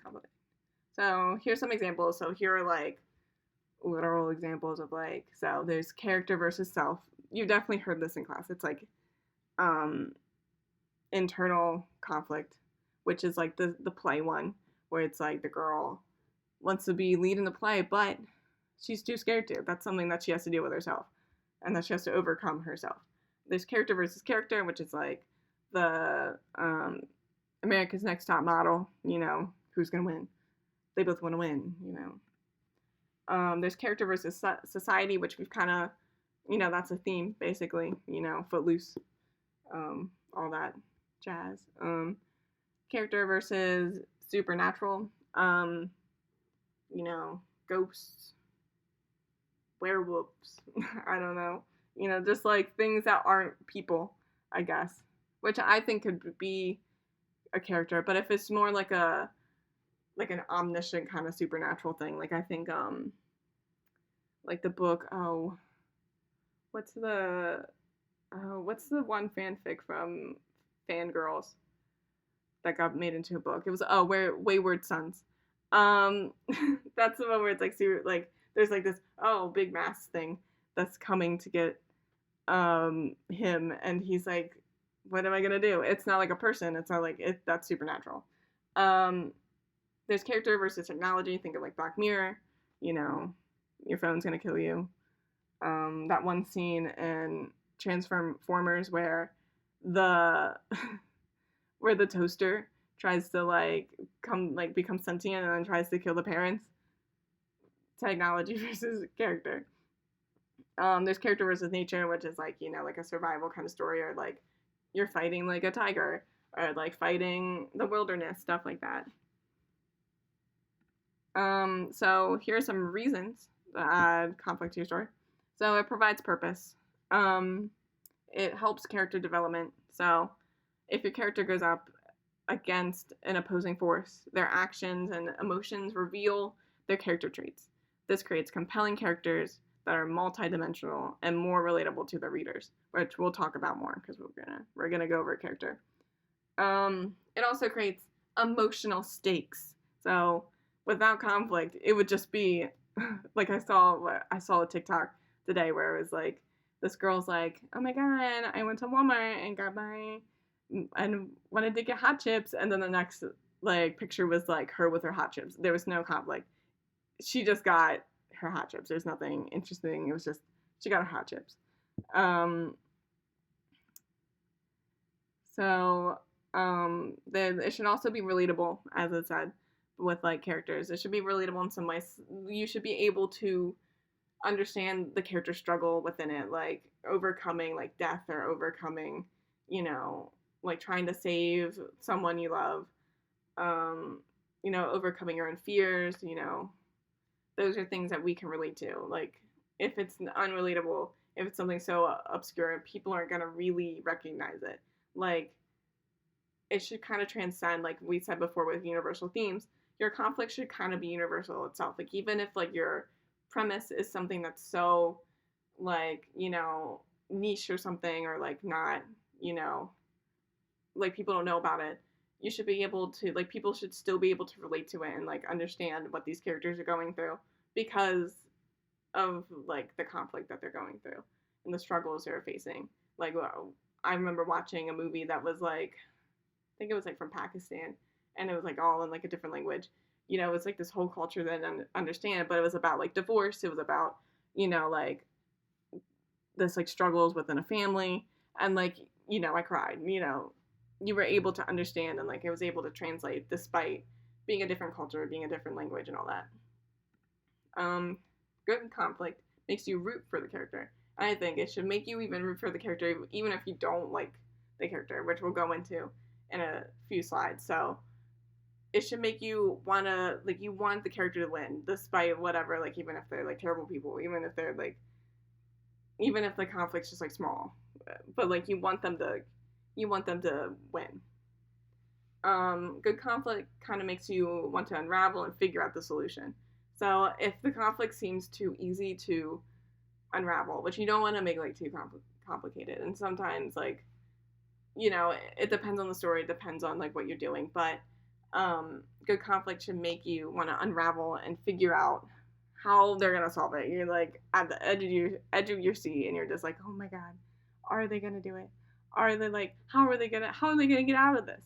here's some examples. So here are like literal examples of like, so there's character versus self. You've definitely heard this in class. It's like internal conflict, which is like the play one, where it's like the girl wants to be lead in the play, but she's too scared to. That's something that she has to deal with herself, and that she has to overcome herself. There's character versus character, which is like the America's Next Top Model. You know, who's gonna win? They both want to win. You know. There's character versus society, which we've kind of, you know, that's a theme basically. You know, Footloose, all that jazz. Character versus supernatural. You know, ghosts, werewolves. I don't know. You know, just like things that aren't people, I guess. Which I think could be a character, but if it's more like an omniscient kind of supernatural thing, like I think like the book, what's the one fanfic from Fangirls that got made into a book? It was Wayward Sons. That's the one where it's like super, like there's like this big mass thing that's coming to get him, and he's like, what am I gonna do? It's not like a person. It's not like it. That's supernatural. Um, there's character versus technology. Think of like Black Mirror. You know, your phone's gonna kill you. That one scene in Transformers where the where the toaster tries to become sentient and then tries to kill the parents. Technology versus character. There's character versus nature, which is like, like a survival kind of story, or like you're fighting like a tiger, or like fighting the wilderness, stuff like that. So here are some reasons to add conflict to your story. So it provides purpose. It helps character development. So if your character goes up against an opposing force, their actions and emotions reveal their character traits. This creates compelling characters that are multidimensional and more relatable to the readers, which we'll talk about more because we're gonna go over a character. It also creates emotional stakes. So without conflict, it would just be like I saw a TikTok today where it was like this girl's like, oh my god, I went to Walmart and got and wanted to get hot chips, and then the next like picture was like her with her hot chips. There was no conflict. She just got her hot chips. There's nothing interesting. It was just she got her hot chips. Then it should also be relatable, as it said, with like characters. It should be relatable in some ways. You should be able to understand the character struggle within it, like overcoming like death or overcoming, like trying to save someone you love, overcoming your own fears, those are things that we can relate to. Like if it's unrelatable, if it's something so obscure, people aren't going to really recognize it. Like it should kind of transcend, like we said before with universal themes, your conflict should kind of be universal itself. Like even if like your premise is something that's so like, niche or something, or like not, like people don't know about it, you should be able to, like people should still be able to relate to it and like understand what these characters are going through because of like the conflict that they're going through and the struggles they're facing. Like I remember watching a movie that was like, I think it was like from Pakistan, and it was like all in like a different language. It was like this whole culture that I didn't understand, but it was about like divorce. It was about, like this like struggles within a family, and like, I cried. You were able to understand, and like it was able to translate despite being a different culture, being a different language, and all that. Good conflict makes you root for the character. I think it should make you even root for the character, even if you don't like the character, which we'll go into in a few slides. So it should make you wanna, like, you want the character to win despite whatever, like even if they're like terrible people, even if they're like, even if the conflict's just like small, but like you want them to win. Good conflict kind of makes you want to unravel and figure out the solution. So if the conflict seems too easy to unravel, which you don't want to make like too complicated, and sometimes like, it depends on the story, it depends on like what you're doing, but good conflict should make you want to unravel and figure out how they're gonna solve it. You're like at the edge of your seat, and you're just like, oh my god, are they gonna do it? Are they like, how are they gonna get out of this?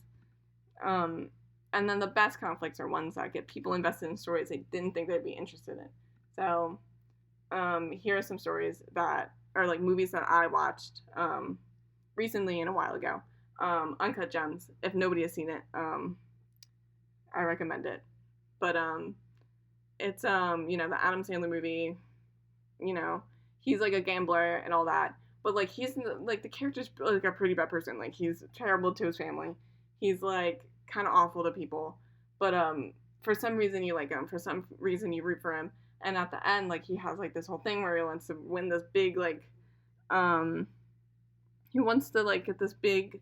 And then the best conflicts are ones that get people invested in stories they didn't think they'd be interested in. So here are some stories that are like movies that I watched recently and a while ago. Uncut Gems. If nobody has seen it, I recommend it. But it's the Adam Sandler movie. He's like a gambler and all that, but like he's like the character's like a pretty bad person. Like he's terrible to his family. He's like kind of awful to people, but for some reason you like him. For some reason you root for him. And at the end, like he has like this whole thing where he wants to win this big like he wants to like get this big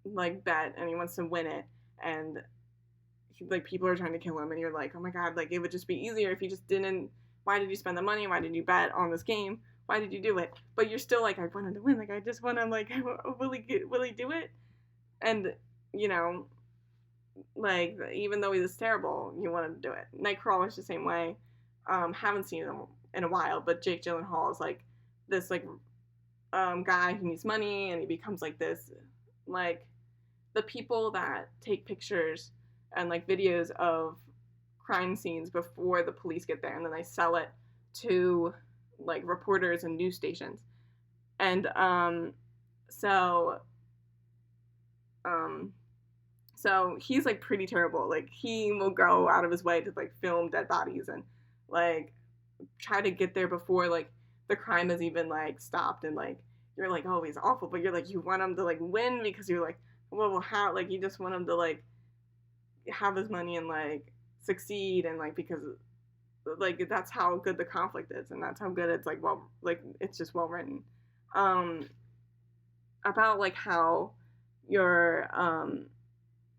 like bet, and he wants to win it, and like people are trying to kill him, and you're like, oh my god, like it would just be easier if you just didn't. Why did you spend the money? Why did you bet on this game? Why did you do it? But you're still like, I wanted to win. Like I just want to like, will he do it? And like even though he's terrible, you want to do it. Nightcrawler is the same way. Haven't seen him in a while, but Jake Gyllenhaal is like this like guy who needs money, and he becomes like this like the people that take pictures and like videos of crime scenes before the police get there, and then they sell it to like reporters and news stations. And so um, so he's like pretty terrible. Like he will go out of his way to like film dead bodies and like try to get there before like the crime is even like stopped. And like you're like, oh, he's awful, but you're like, you want him to like win because you're like, well, how, like you just want him to like have his money and like succeed, and like because like that's how good the conflict is, and that's how good it's like, well, like it's just well written. um about like your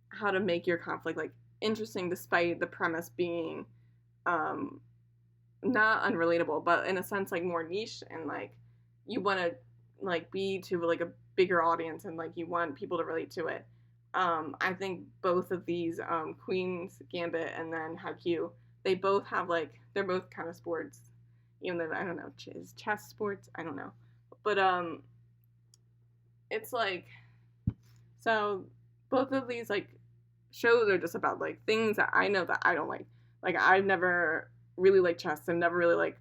how to make your conflict like interesting despite the premise being um not unrelatable, but in a sense like more niche, and like you want to like be to like a bigger audience, and like you want people to relate to it. I think both of these, Queen's Gambit and then Haikyuu, they both have like, they're both kind of sports, even though I don't know, is chess sports? I don't know, but it's like, so both of these like shows are just about like things that I know that I don't like. Like I've never really liked chess. I've never really liked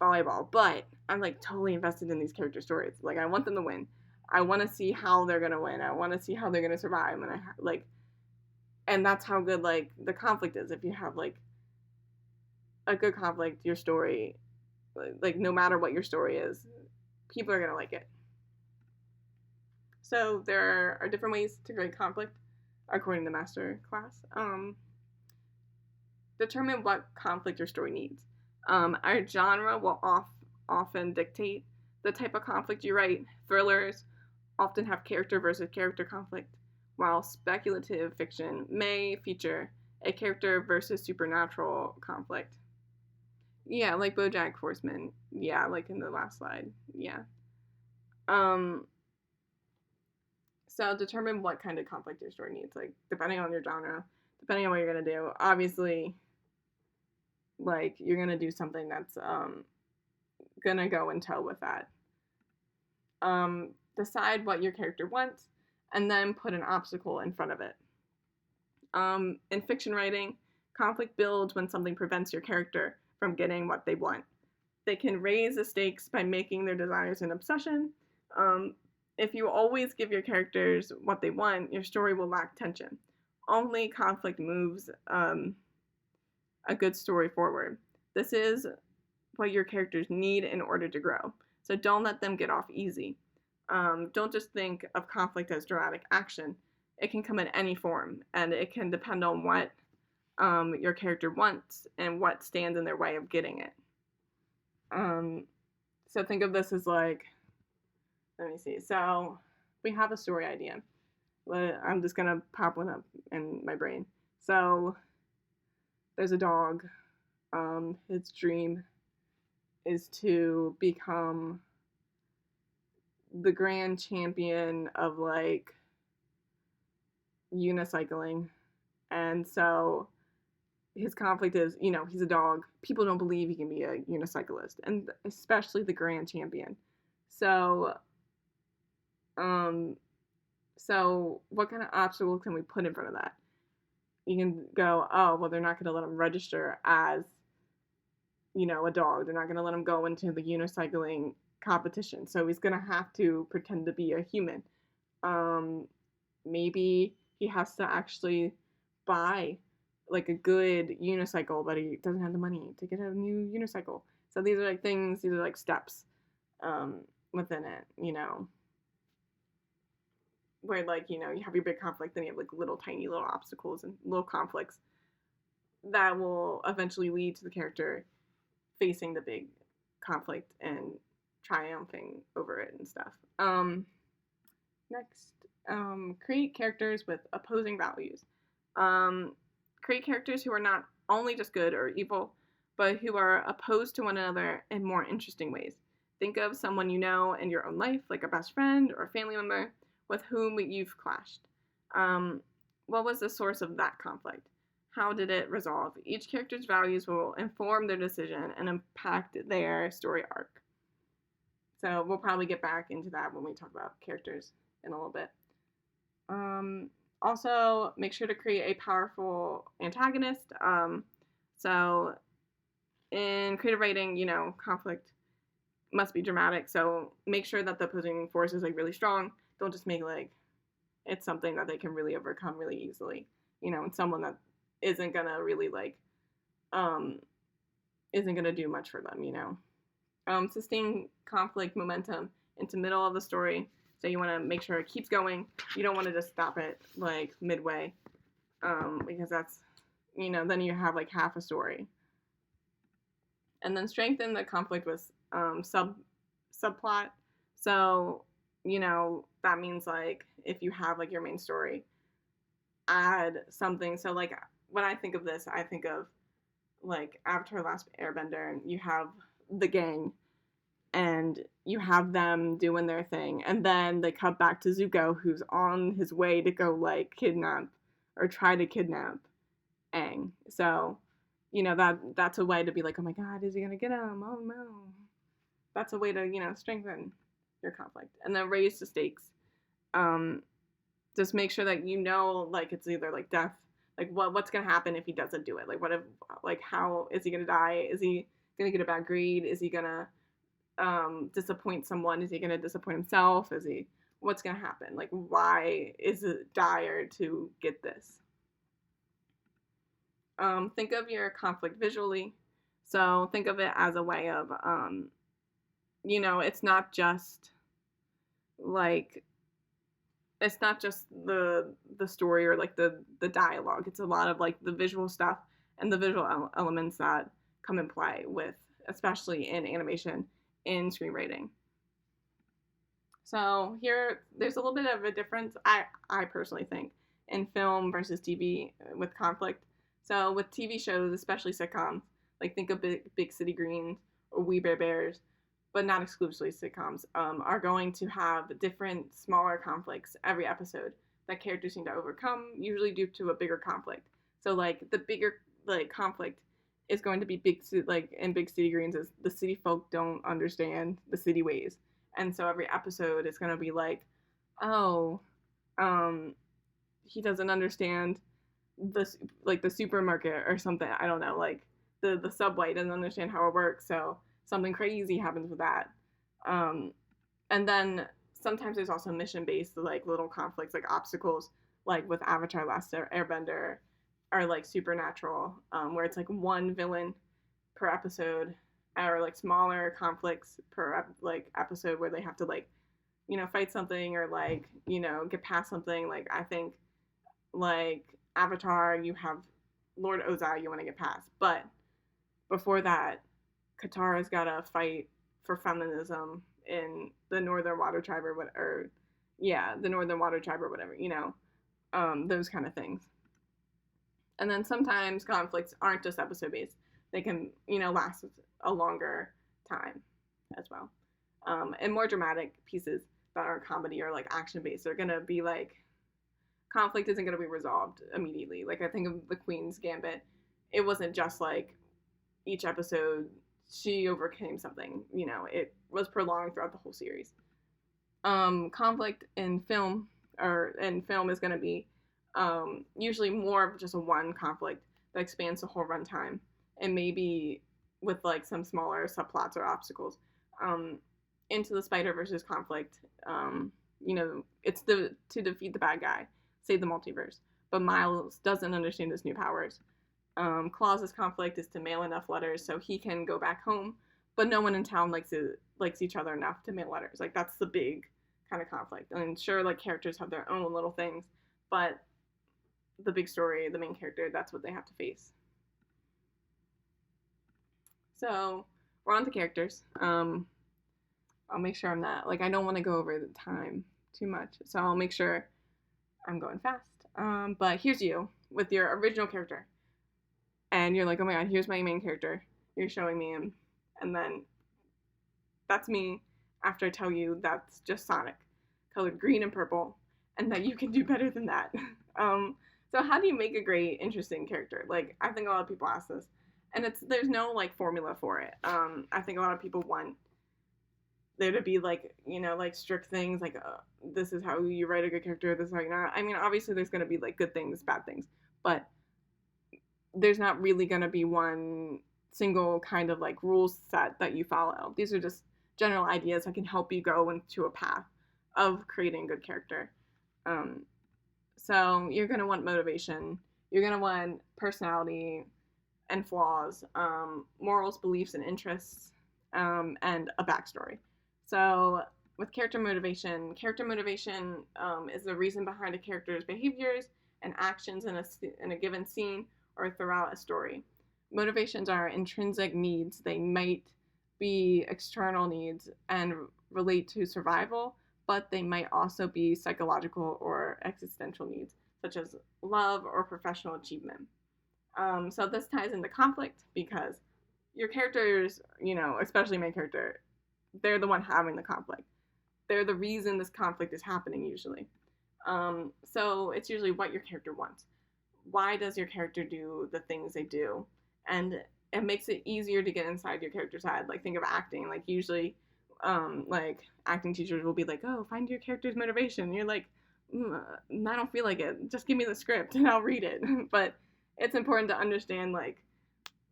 volleyball, but I'm like totally invested in these character stories. Like I want them to win. I want to see how they're gonna win. I want to see how they're gonna survive, and I like, and that's how good like the conflict is. If you have like a good conflict, your story, like no matter what your story is, people are gonna like it. So there are different ways to create conflict according to the master class. Determine what conflict your story needs. Our genre will often dictate the type of conflict you write. Thrillers often have character versus character conflict, while speculative fiction may feature a character versus supernatural conflict. Yeah, like BoJack Horseman. Yeah, like in the last slide. Yeah. Um, so determine what kind of conflict your story needs, like depending on your genre, depending on what you're gonna do. Obviously, like you're gonna do something that's gonna go in tow with that. Decide what your character wants, and then put an obstacle in front of it. In fiction writing, conflict builds when something prevents your character from getting what they want. They can raise the stakes by making their desires an obsession. If you always give your characters what they want, your story will lack tension. Only conflict moves a good story forward. This is what your characters need in order to grow. So don't let them get off easy. Don't just think of conflict as dramatic action. It can come in any form, and it can depend on what your character wants and what stands in their way of getting it. So think of this as like, let me see. So we have a story idea. I'm just gonna pop one up in my brain. So there's a dog. His dream is to become the grand champion of like unicycling. And so his conflict is, you know, he's a dog. People don't believe he can be a unicyclist, and especially the grand champion. So, so what kind of obstacles can we put in front of that? You can go, oh, well, they're not going to let him register as, you know, a dog. They're not going to let him go into the unicycling competition. So he's going to have to pretend to be a human. Maybe he has to actually buy like a good unicycle, but he doesn't have the money to get a new unicycle. So these are like things, these are like steps within it, you know, where like, you know, you have your big conflict, then you have like little tiny little obstacles and little conflicts that will eventually lead to the character facing the big conflict and triumphing over it and stuff. Next, create characters with opposing values. Create characters who are not only just good or evil, but who are opposed to one another in more interesting ways. Think of someone you know in your own life, like a best friend or a family member with whom you've clashed. What was the source of that conflict? How did it resolve? Each character's values will inform their decision and impact their story arc. So we'll probably get back into that when we talk about characters in a little bit. Also, make sure to create a powerful antagonist. So in creative writing, conflict must be dramatic. So make sure that the opposing force is like really strong. Don't just make like it's something that they can really overcome really easily. And someone that isn't gonna really like um isn't gonna do much for them. Sustain conflict momentum into middle of the story. So you want to make sure it keeps going. You don't want to just stop it like midway, because that's then you have like half a story. And then strengthen the conflict with subplot. So that means like if you have like your main story, add something. So like when I think of this, I think of like Avatar: Last Airbender, and you have the gang, and you have them doing their thing, and then they cut back to Zuko, who's on his way to go like kidnap or try to kidnap Aang. So that's a way to be like, oh my god, is he gonna get him? Oh no. That's a way to strengthen your conflict. And then raise the stakes. Just make sure that like it's either like death, like what's gonna happen if he doesn't do it, like what if, like how is he gonna die, is he gonna get a bad grade, is he gonna disappoint someone, is he gonna disappoint himself, what's gonna happen, like why is it dire to get this. Think of your conflict visually. So think of it as a way of it's not just like it's not just the story or like the dialogue. It's a lot of like the visual stuff and the visual elements that come in play with, especially in animation, in screenwriting. So there's a little bit of a difference, I personally think, in film versus TV with conflict. So with TV shows, especially sitcoms, like think of Big City Greens or We Bare Bears, but not exclusively sitcoms, are going to have different smaller conflicts every episode that characters need to overcome, usually due to a bigger conflict. So like the bigger like conflict is going to be in Big City Greens is the city folk don't understand the city ways. And so every episode is going to be like, oh, he doesn't understand the supermarket or something. I don't know, like the subway doesn't understand how it works, so something crazy happens with that. And then sometimes there's also mission based, like little conflicts, like obstacles, like with Avatar: Last Airbender, are like supernatural, where it's like one villain per episode, or like smaller conflicts per episode where they have to like fight something or like get past something. Like I think like Avatar, you have Lord Ozai you want to get past, but before that, Katara's got to fight for feminism in the Northern Water Tribe or whatever. Yeah, the Northern Water Tribe or whatever. Those kind of things. And then sometimes conflicts aren't just episode based; they can last a longer time as well. And more dramatic pieces that aren't comedy or like action based are gonna be like conflict isn't gonna be resolved immediately. Like I think of the Queen's Gambit, it wasn't just like each episode she overcame something. It was prolonged throughout the whole series. Conflict in film is going to be usually more of just a one conflict that expands the whole runtime, and maybe with like some smaller subplots or obstacles. Into the Spider-Verse's conflict, it's to defeat the bad guy, save the multiverse. But Miles doesn't understand his new powers. Claus's conflict is to mail enough letters so he can go back home, but no one in town likes each other enough to mail letters. Like that's the big kind of conflict. And sure, like characters have their own little things, but the big story, the main character, that's what they have to face. So we're on to characters. I'll make sure I'm not I don't want to go over the time too much, so I'll make sure I'm going fast. But here's you with your original character. And you're like, oh my god, here's my main character. You're showing me him. And then that's me after I tell you that's just Sonic, colored green and purple, and that you can do better than that. So how do you make a great, interesting character? Like, I think a lot of people ask this. And there's no, like, formula for it. I think a lot of people there to be like, like strict things like this is how you write a good character, this is how you not. I mean, obviously there's going to be like good things, bad things, but there's not really going to be one single kind of like rule set that you follow. These are just general ideas that can help you go into a path of creating a good character. So you're going to want motivation, you're going to want personality and flaws, morals, beliefs, and interests, and a backstory. So with character motivation is the reason behind a character's behaviors and actions in a given scene or throughout a story. Motivations are intrinsic needs. They might be external needs and relate to survival, but they might also be psychological or existential needs, such as love or professional achievement. So this ties into conflict because your characters, especially main character, they're the one having the conflict. They're the reason this conflict is happening usually. So it's usually what your character wants. Why does your character do the things they do? And it makes it easier to get inside your character's head. Like think of acting. Like usually, like acting teachers will be like, "Oh, find your character's motivation." And you're like, I don't feel like it. Just give me the script and I'll read it. But it's important to understand like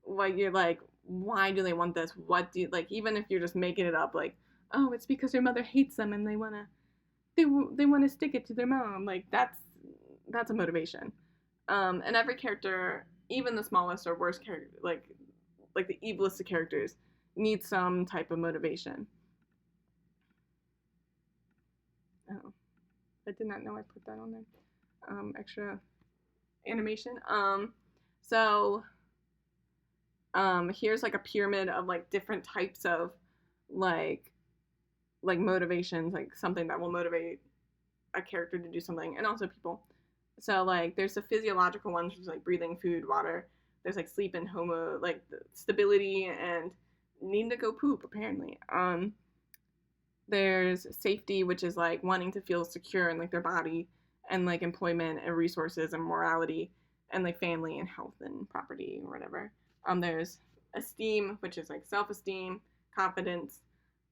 what you're like. Why do they want this? What do you like? Even if you're just making it up, like, oh, it's because their mother hates them and they wanna stick it to their mom. Like that's a motivation. And every character, even the smallest or worst character, like the evilest of characters, need some type of motivation. Oh, I did not know I put that on there. Extra animation. So here's like a pyramid of like different types of like motivations, like something that will motivate a character to do something, and also people. So like there's the physiological ones, which is like breathing, food, water. There's like sleep and like stability and needing to go poop apparently. There's safety, which is like wanting to feel secure in like their body, and like employment and resources and morality, and like family and health and property or whatever. There's esteem, which is like self-esteem, confidence,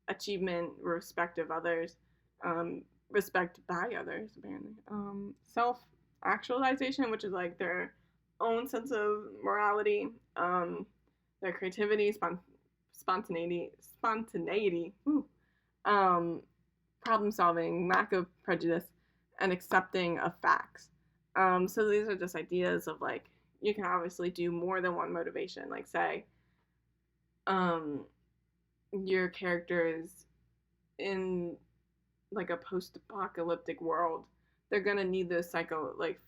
achievement, respect of others, respect by others apparently. Self-actualization, which is like their own sense of morality, their creativity, spontaneity, problem solving, lack of prejudice, and accepting of facts. So these are just ideas of like you can obviously do more than one motivation. Like say, your character is in like a post-apocalyptic world. They're gonna need those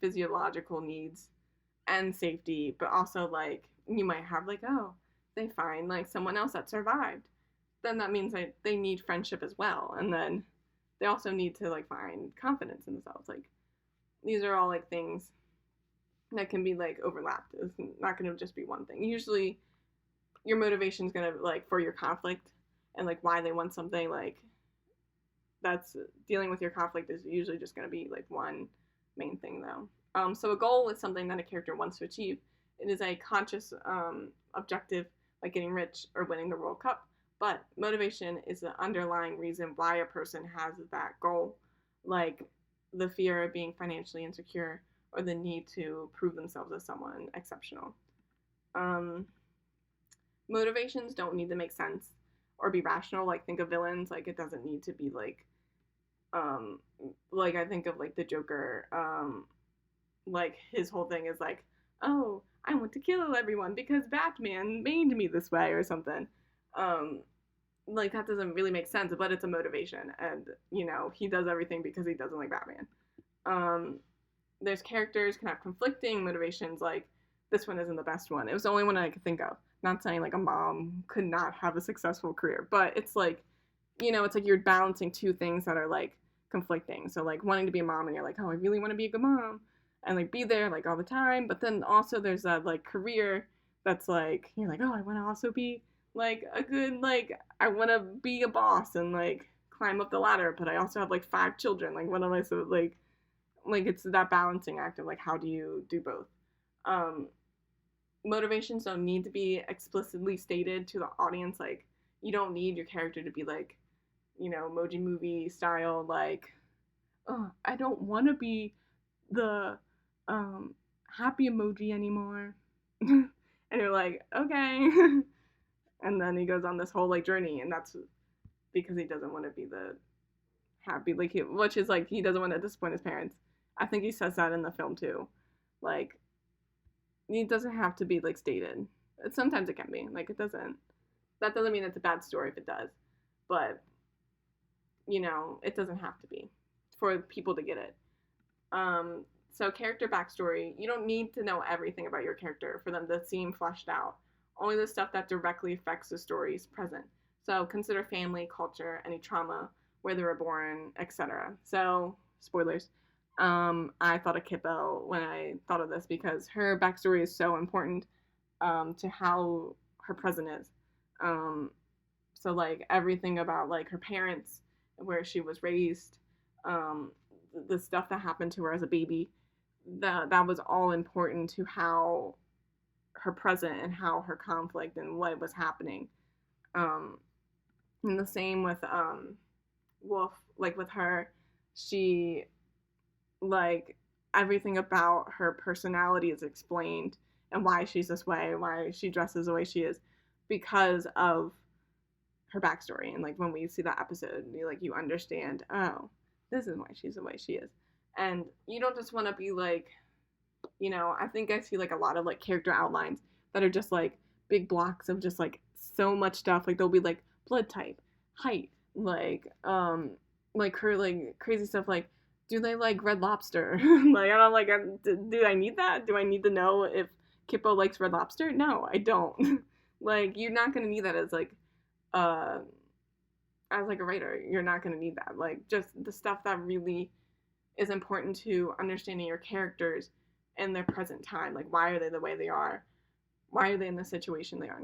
physiological needs and safety, but also like you might have like, oh, they find like someone else that survived, then that means that they need friendship as well, and then they also need to like find confidence in themselves. Like these are all like things that can be like overlapped. It's not going to just be one thing. Usually your motivation is going to like for your conflict and like why they want something, like that's dealing with your conflict is usually just going to be like one main thing though. So a goal is something that a character wants to achieve. It is a conscious objective, like getting rich or winning the World Cup. But motivation is the underlying reason why a person has that goal, like the fear of being financially insecure or the need to prove themselves as someone exceptional. Motivations don't need to make sense or be rational. Like think of villains. Like it doesn't need to be like I think of like the Joker. Like his whole thing is like, oh, I want to kill everyone because Batman made me this way or something. Like that doesn't really make sense, but it's a motivation, and he does everything because he doesn't like Batman. There's characters can have conflicting motivations. Like this one isn't the best one. It was the only one I could think of. Not saying like a mom could not have a successful career, but it's like, it's like you're balancing two things that are like conflicting. So like wanting to be a mom and you're like, oh, I really want to be a good mom and like be there like all the time. But then also there's that like career that's like, you're like, oh, I want to also be like a good, like I want to be a boss and like climb up the ladder, but I also have like 5 children. Like what am I so like it's that balancing act of like how do you do both. Motivations don't need to be explicitly stated to the audience. Like you don't need your character to be like Emoji Movie style, like, oh, I don't want to be the happy emoji anymore. And you're like, okay. And then he goes on this whole like journey, and that's because he doesn't want to be the happy, like, which is like he doesn't want to disappoint his parents. I think he says that in the film too. Like, it doesn't have to be like stated. Sometimes it can be. Like, it doesn't. That doesn't mean it's a bad story if it does, but it doesn't have to be for people to get it. So character backstory, you don't need to know everything about your character for them to seem fleshed out. Only the stuff that directly affects the story's present. So consider family, culture, any trauma, where they were born, etc. So, spoilers. I thought of Kippo when I thought of this because her backstory is so important to how her present is. So like everything about like her parents, where she was raised, the stuff that happened to her as a baby, that was all important to how her present and how her conflict and what was happening. And the same with Wolf, like with her, she like everything about her personality is explained and why she's this way, why she dresses the way she is, because of her backstory. And like when we see that episode, you understand, oh, this is why she's the way she is. And you don't just want to be like, I think I see like a lot of like character outlines that are just like big blocks of just like so much stuff. Like there'll be like blood type, height, like her like crazy stuff like, do they like Red Lobster? Like, I don't like, do I need that? Do I need to know if Kippo likes Red Lobster? No, I don't. Like, you're not gonna need that as like a writer. You're not gonna need that. Like, just the stuff that really is important to understanding your characters in their present time. Like, why are they the way they are? Why are they in the situation they are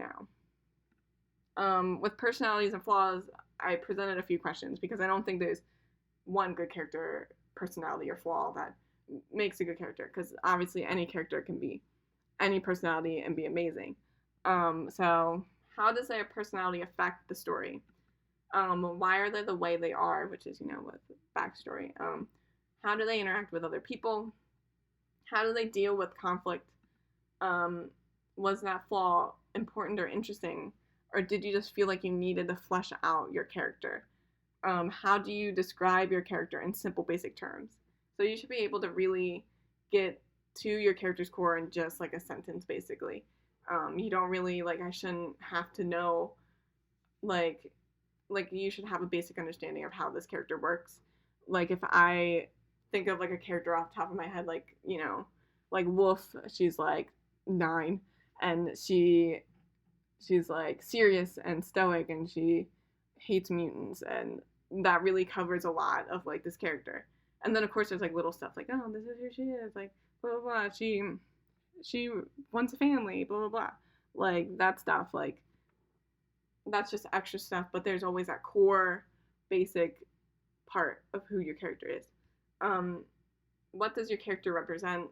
now? With personalities and flaws, I presented a few questions because I don't think there's one good character personality or flaw that makes a good character, because obviously any character can be any personality and be amazing. So how does their personality affect the story? Why are they the way they are, which is, with backstory. How do they interact with other people? How do they deal with conflict? Was that flaw important or interesting? Or did you just feel like you needed to flesh out your character? How do you describe your character in simple, basic terms? So you should be able to really get to your character's core in just like a sentence, basically. You don't really, like, I shouldn't have to know, like you should have a basic understanding of how this character works. Like, if I think of like a character off the top of my head, like, like Wolf, she's like 9, and she's like serious and stoic, and she hates mutants, and that really covers a lot of like this character. And then of course there's like little stuff like, oh, this is who she is, like blah blah blah, she wants a family, blah blah blah, like that stuff, like that's just extra stuff. But there's always that core basic part of who your character is. What does your character represent?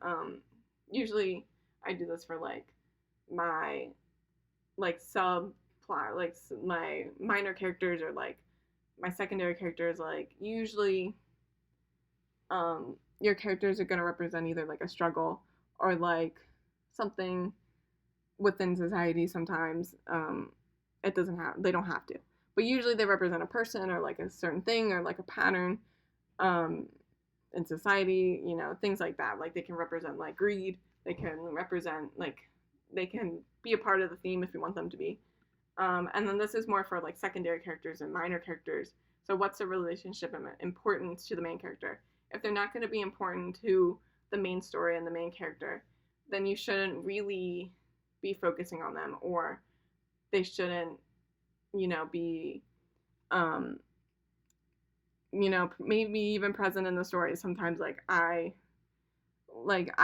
Usually I do this for like my like subplot, like my minor characters, or like my secondary characters. Like usually your characters are going to represent either like a struggle or like something within society. Sometimes they don't have to, but usually they represent a person or like a certain thing or like a pattern in society, things like that. Like they can represent like greed, they can represent like, they can be a part of the theme if you want them to be. And then this is more for like secondary characters and minor characters. So what's the relationship and importance to the main character? If they're not going to be important to the main story and the main character, then you shouldn't really be focusing on them, or they shouldn't, be, maybe even present in the story. Sometimes I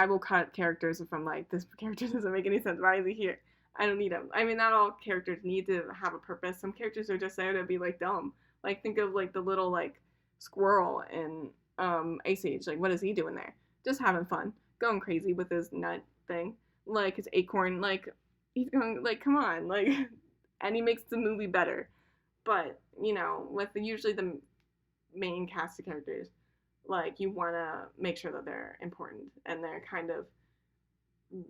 will cut characters from like, this character doesn't make any sense. Why is he here? I don't need him. I mean, not all characters need to have a purpose. Some characters are just there to be like dumb. Like think of like the little like squirrel in Ice Age. Like what is he doing there? Just having fun, going crazy with his nut thing. Like his acorn. Like he's going, like, come on, like, and he makes the movie better. but with usually the main cast of characters, like you want to make sure that they're important and they're kind of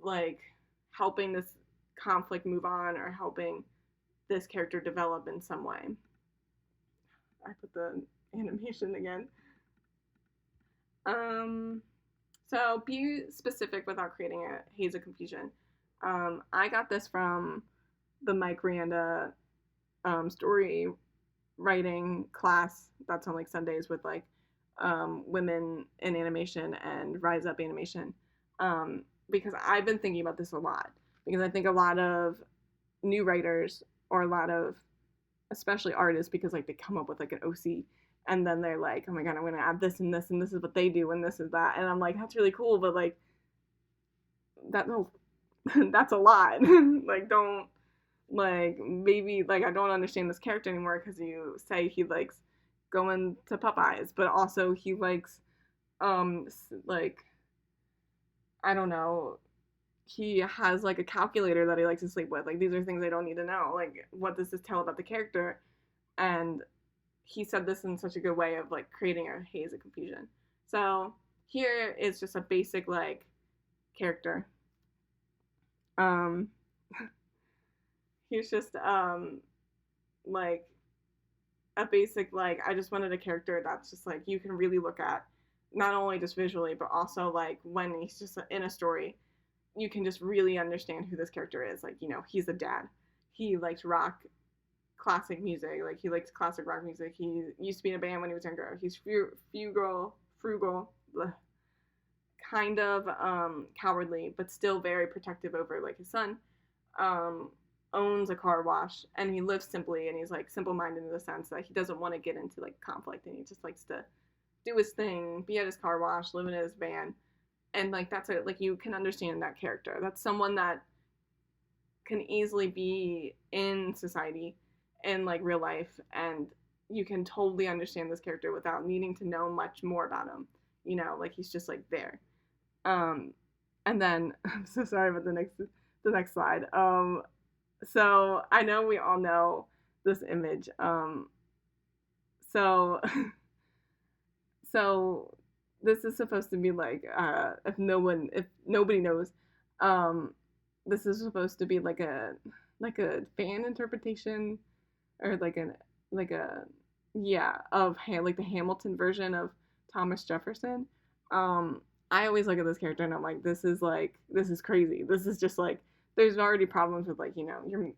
like helping this conflict move on or helping this character develop in some way. I put the animation again. Um, so be specific without creating a haze of confusion. I got this from the Mike Rianda story writing class that's on like Sundays with like women in animation and Rise Up Animation. Because I've been thinking about this a lot because I think a lot of new writers or a lot of especially artists because like they come up with like an OC and then they're like, oh my god, I'm gonna add this and this and this is what they do and this is that and I'm like, that's really cool, but like that no, that's a lot. Like don't like maybe like I don't understand this character anymore because you say he likes going to Popeyes, but also he likes like I don't know, he has like a calculator that he likes to sleep with. Like these are things I don't need to know. Like what does this tell about the character? And he said this in such a good way of like creating a haze of confusion. So here is just a basic like character. Um he's just like a basic like I just wanted a character that's just like you can really look at not only just visually but also like when he's just in a story you can just really understand who this character is. Like, he's a dad. He likes rock classic music. Like, he likes classic rock music. He used to be in a band when he was younger. He's frugal, bleh, kind of cowardly, but still very protective over, like, his son. Um, owns a car wash, and he lives simply, and he's, like, simple-minded in the sense that he doesn't want to get into, like, conflict, and he just likes to do his thing, be at his car wash, live in his van, and like that's it. Like you can understand that character. That's someone that can easily be in society in like real life, and you can totally understand this character without needing to know much more about him. Like he's just like there. And then I'm so sorry about the next slide. So I know we all know this image. So so this is supposed to be like if nobody knows, um this is supposed to be like a fan interpretation or like a yeah of like the Hamilton version of Thomas Jefferson. I always look at this character and I'm like, this is crazy. This is just like there's already problems with like you're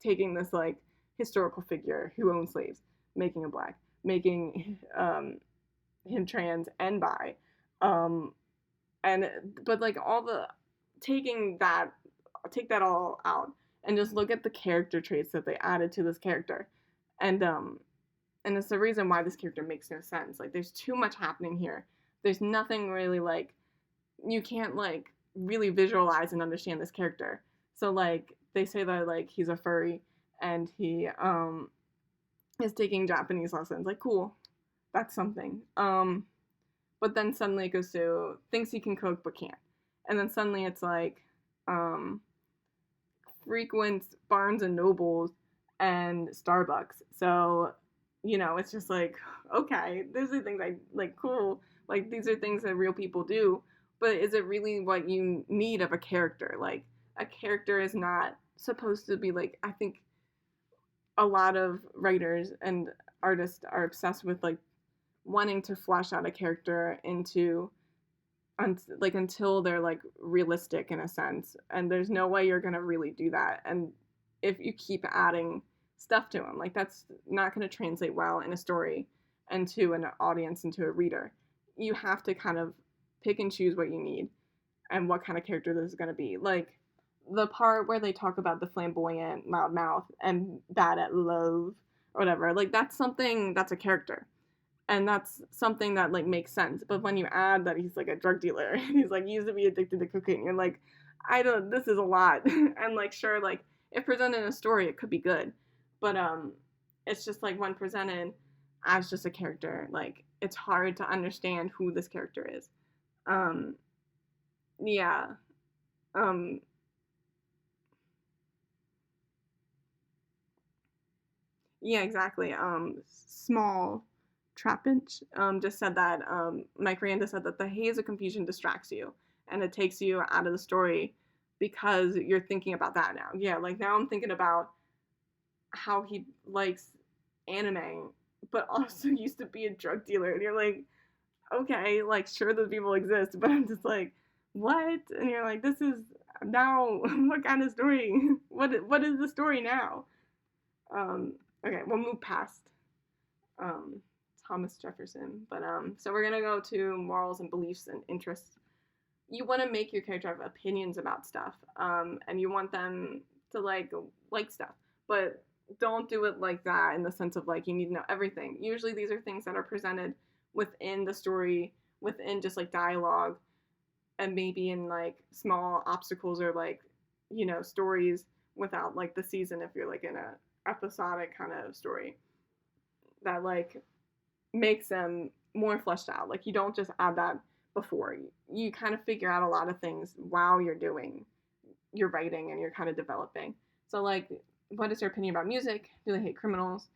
taking this like historical figure who owned slaves, making him black, making him trans and bi, um and but like all the taking that take that all out and just look at the character traits that they added to this character, and it's the reason why this character makes no sense. Like there's too much happening here. There's nothing really like you can't like really visualize and understand this character. So like they say that like he's a furry and he is taking Japanese lessons. Like cool, that's something. But then suddenly it goes to thinks he can cook but can't, and then suddenly it's like um, frequents Barnes and Nobles and Starbucks. So it's just like okay, these are things I like. Cool, like these are things that real people do. But is it really what you need of a character? Like a character is not supposed to be like I think a lot of writers and artists are obsessed with like wanting to flesh out a character into like until they're like realistic in a sense, and there's no way you're gonna really do that. And if you keep adding stuff to them, like that's not going to translate well in a story and to an audience and to a reader. You have to kind of pick and choose what you need and what kind of character this is going to be. Like the part where they talk about the flamboyant loudmouth and bad at love or whatever, like that's something that's a character and that's something that like makes sense. But when you add that he's like a drug dealer and he's like used to be addicted to cocaine, you're like, I don't, this is a lot. And like sure, like if presented in a story it could be good, but it's just like when presented as just a character, like it's hard to understand who this character is. um yeah. um Yeah, exactly. Small Trapinch just said that Mike Randa said that the haze of confusion distracts you and it takes you out of the story because you're thinking about that now. Yeah, like now I'm thinking about how he likes anime, but also used to be a drug dealer, and you're like, okay, like sure those people exist, but I'm just like, what? And you're like, this is now what kind of story? What is the story now? Um, okay, we'll move past um, Thomas Jefferson. But so we're gonna go to morals and beliefs and interests. You want to make your character have opinions about stuff, and you want them to like stuff, but don't do it like that in the sense of like you need to know everything. Usually, these are things that are presented within the story, within just like dialogue, and maybe in like small obstacles or like stories without like the season if you're like in a episodic kind of story that like makes them more fleshed out. Like you don't just add that before. You kind of figure out a lot of things while you're doing your writing and you're kind of developing. So like, what is their opinion about music? Do they hate criminals?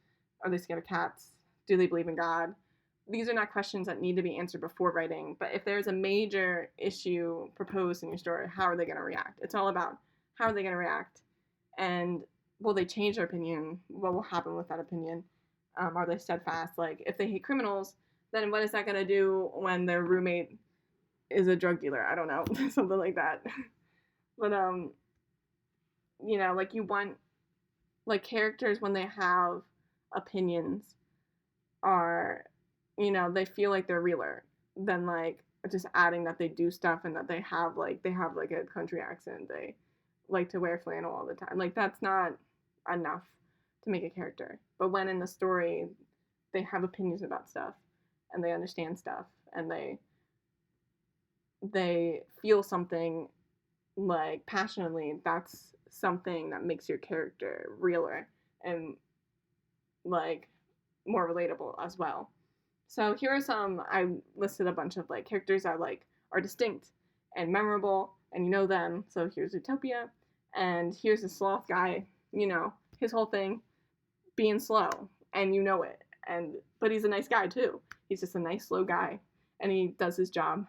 Are they scared of cats? Do they believe in God? These are not questions that need to be answered before writing, but if there's a major issue proposed in your story, how are they going to react? It's all about how are they going to react, and will they change their opinion? What will happen with that opinion? Are they steadfast? Like, if they hate criminals, then what is that going to do when their roommate is a drug dealer? I don't know, something like that. But like you want like characters when they have opinions are, they feel like they're realer than like just adding that they do stuff and that they have like a country accent. They like to wear flannel all the time. Like that's not enough to make a character. But when in the story they have opinions about stuff and they understand stuff and they feel something like passionately, that's something that makes your character realer and like more relatable as well. So here are some. I listed a bunch of like characters that like are distinct and memorable, and you know them. So here's Utopia, and here's the sloth guy. His whole thing being slow, and you know it. And but he's a nice guy too. He's just a nice slow guy, and he does his job,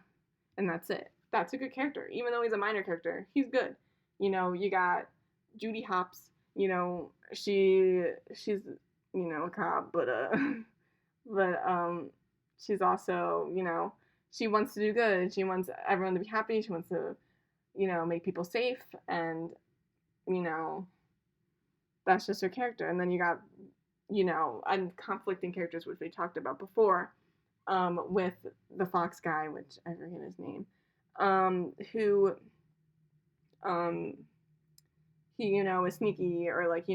and that's it. That's a good character, even though he's a minor character. He's good. You got Judy Hopps. She's a cop, but but she's also she wants to do good. She wants everyone to be happy. She wants to make people safe, and you know that's just her character. And then you got and conflicting characters, which we talked about before, with the fox guy, which I forget his name, who he is sneaky, or like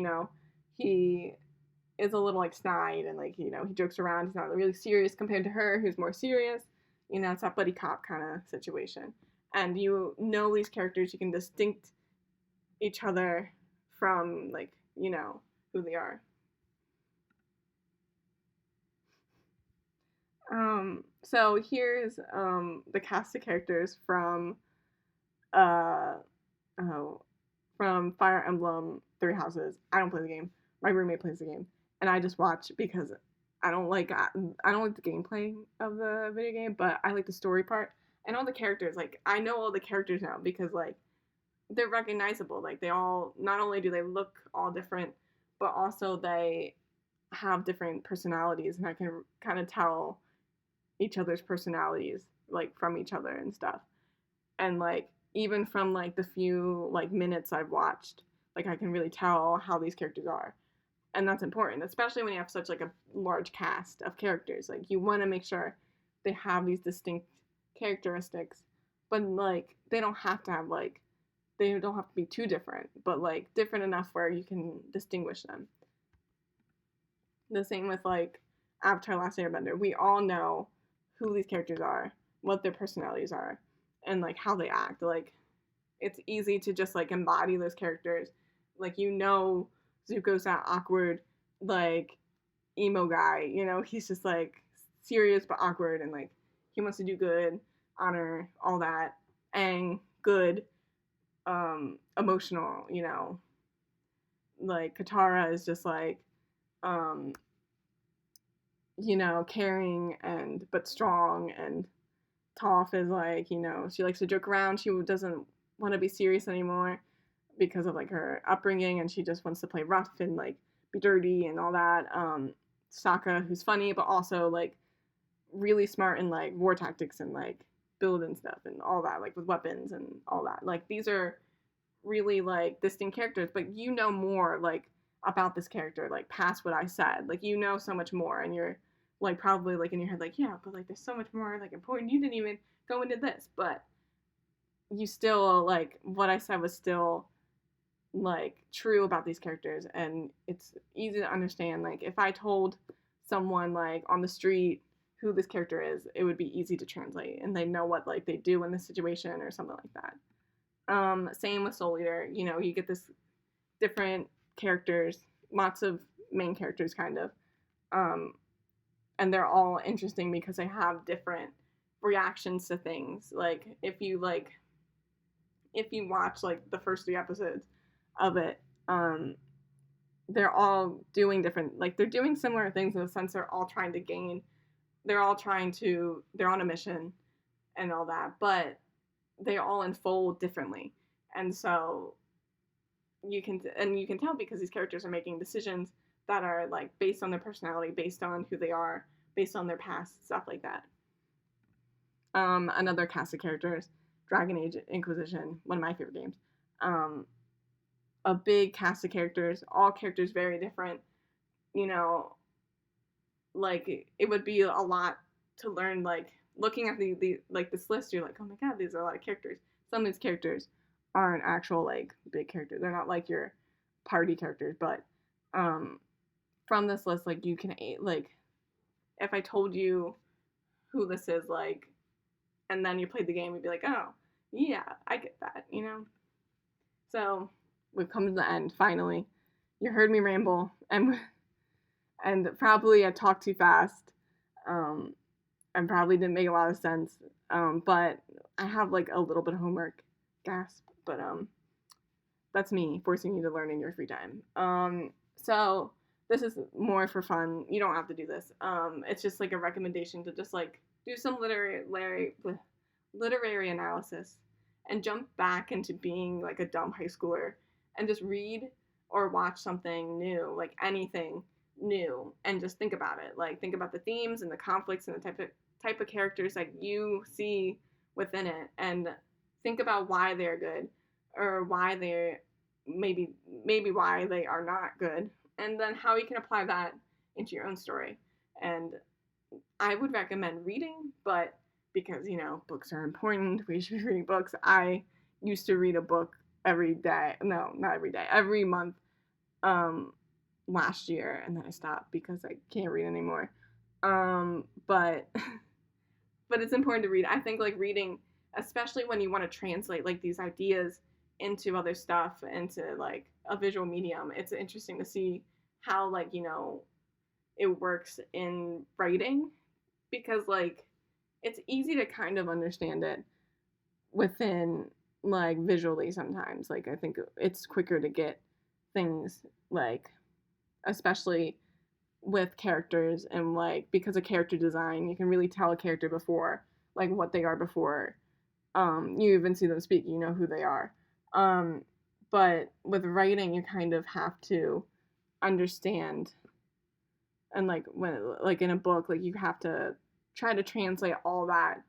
he is a little like snide, and like he jokes around. He's not really serious compared to her, who's more serious. It's that buddy cop kind of situation. And these characters, you can distinct each other from like who they are. So here's the cast of characters from uh oh from Fire Emblem Three Houses. I don't play the game. My roommate plays the game, and I just watch because I don't like the gameplay of the video game, but I like the story part and all the characters. Like I know all the characters now because like they're recognizable. Like they all, not only do they look all different, but also they have different personalities, and I can kind of tell each other's personalities like from each other and stuff. And like even from like the few like minutes I've watched, like I can really tell how these characters are. And that's important, especially when you have such like a large cast of characters. Like you want to make sure they have these distinct characteristics, but like they don't have to be too different, but like different enough where you can distinguish them. The same with like Avatar: Last Airbender. We all know who these characters are, what their personalities are, and like how they act. Like it's easy to just like embody those characters. Like Zuko's that awkward like emo guy. He's just like serious but awkward, and like he wants to do good, honor, all that. Aang, good, emotional. Like Katara is just like um, caring and but strong, and Toph is like, she likes to joke around. She doesn't want to be serious anymore because of like her upbringing, and she just wants to play rough and like be dirty and all that. Sokka, who's funny but also like really smart in like war tactics and like building stuff and all that, like with weapons and all that. Like these are really like distinct characters, but more like about this character, like past what I said. Like so much more, and you're like probably like in your head, like, yeah, but like there's so much more like important. You didn't even go into this, but you still like what I said was still like true about these characters, and it's easy to understand. Like if I told someone like on the street who this character is, it would be easy to translate, and they know what like they do in this situation or something like that. Same with Soul Eater. You get this different characters, lots of main characters, kind of, and they're all interesting because they have different reactions to things. Like if you watch like the first 3 episodes of it, they're all doing different, like they're doing similar things in the sense they're all trying to gain, they're on a mission and all that, but they all unfold differently. And so you can tell because these characters are making decisions that are like based on their personality, based on who they are, based on their past, stuff like that. Another cast of characters, Dragon Age Inquisition, one of my favorite games. A big cast of characters, all characters very different. Like it would be a lot to learn. Like looking at the like this list, you're like, oh my god, these are a lot of characters. Some of these characters aren't actual like big characters. They're not like your party characters, but from this list, like you can like if I told you who this is, like, and then you played the game, you'd be like, oh yeah, I get that, So we've come to the end finally. You heard me ramble, and probably I talked too fast, and probably didn't make a lot of sense. But I have like a little bit of homework, gasp. But that's me forcing you to learn in your free time. So this is more for fun. You don't have to do this. It's just like a recommendation to just like do some literary analysis and jump back into being like a dumb high schooler and just read or watch something new, like anything new, and just think about it. Like think about the themes and the conflicts and the type of characters that you see within it, and think about why they're good or why they're maybe why they are not good, and then how you can apply that into your own story. And I would recommend reading, but because books are important, we should be reading books. I used to read a book every day. No, not every day. Every month. Last year, and then I stopped because I can't read anymore. But but it's important to read. I think like reading, especially when you want to translate like these ideas into other stuff, into like a visual medium, it's interesting to see how like it works in writing, because like it's easy to kind of understand it within like visually sometimes. Like I think it's quicker to get things like, especially with characters, and like because of character design, you can really tell a character before like what they are before you even see them speak. You know who they are. But with writing, you kind of have to understand, and like when like in a book, like you have to try to translate all that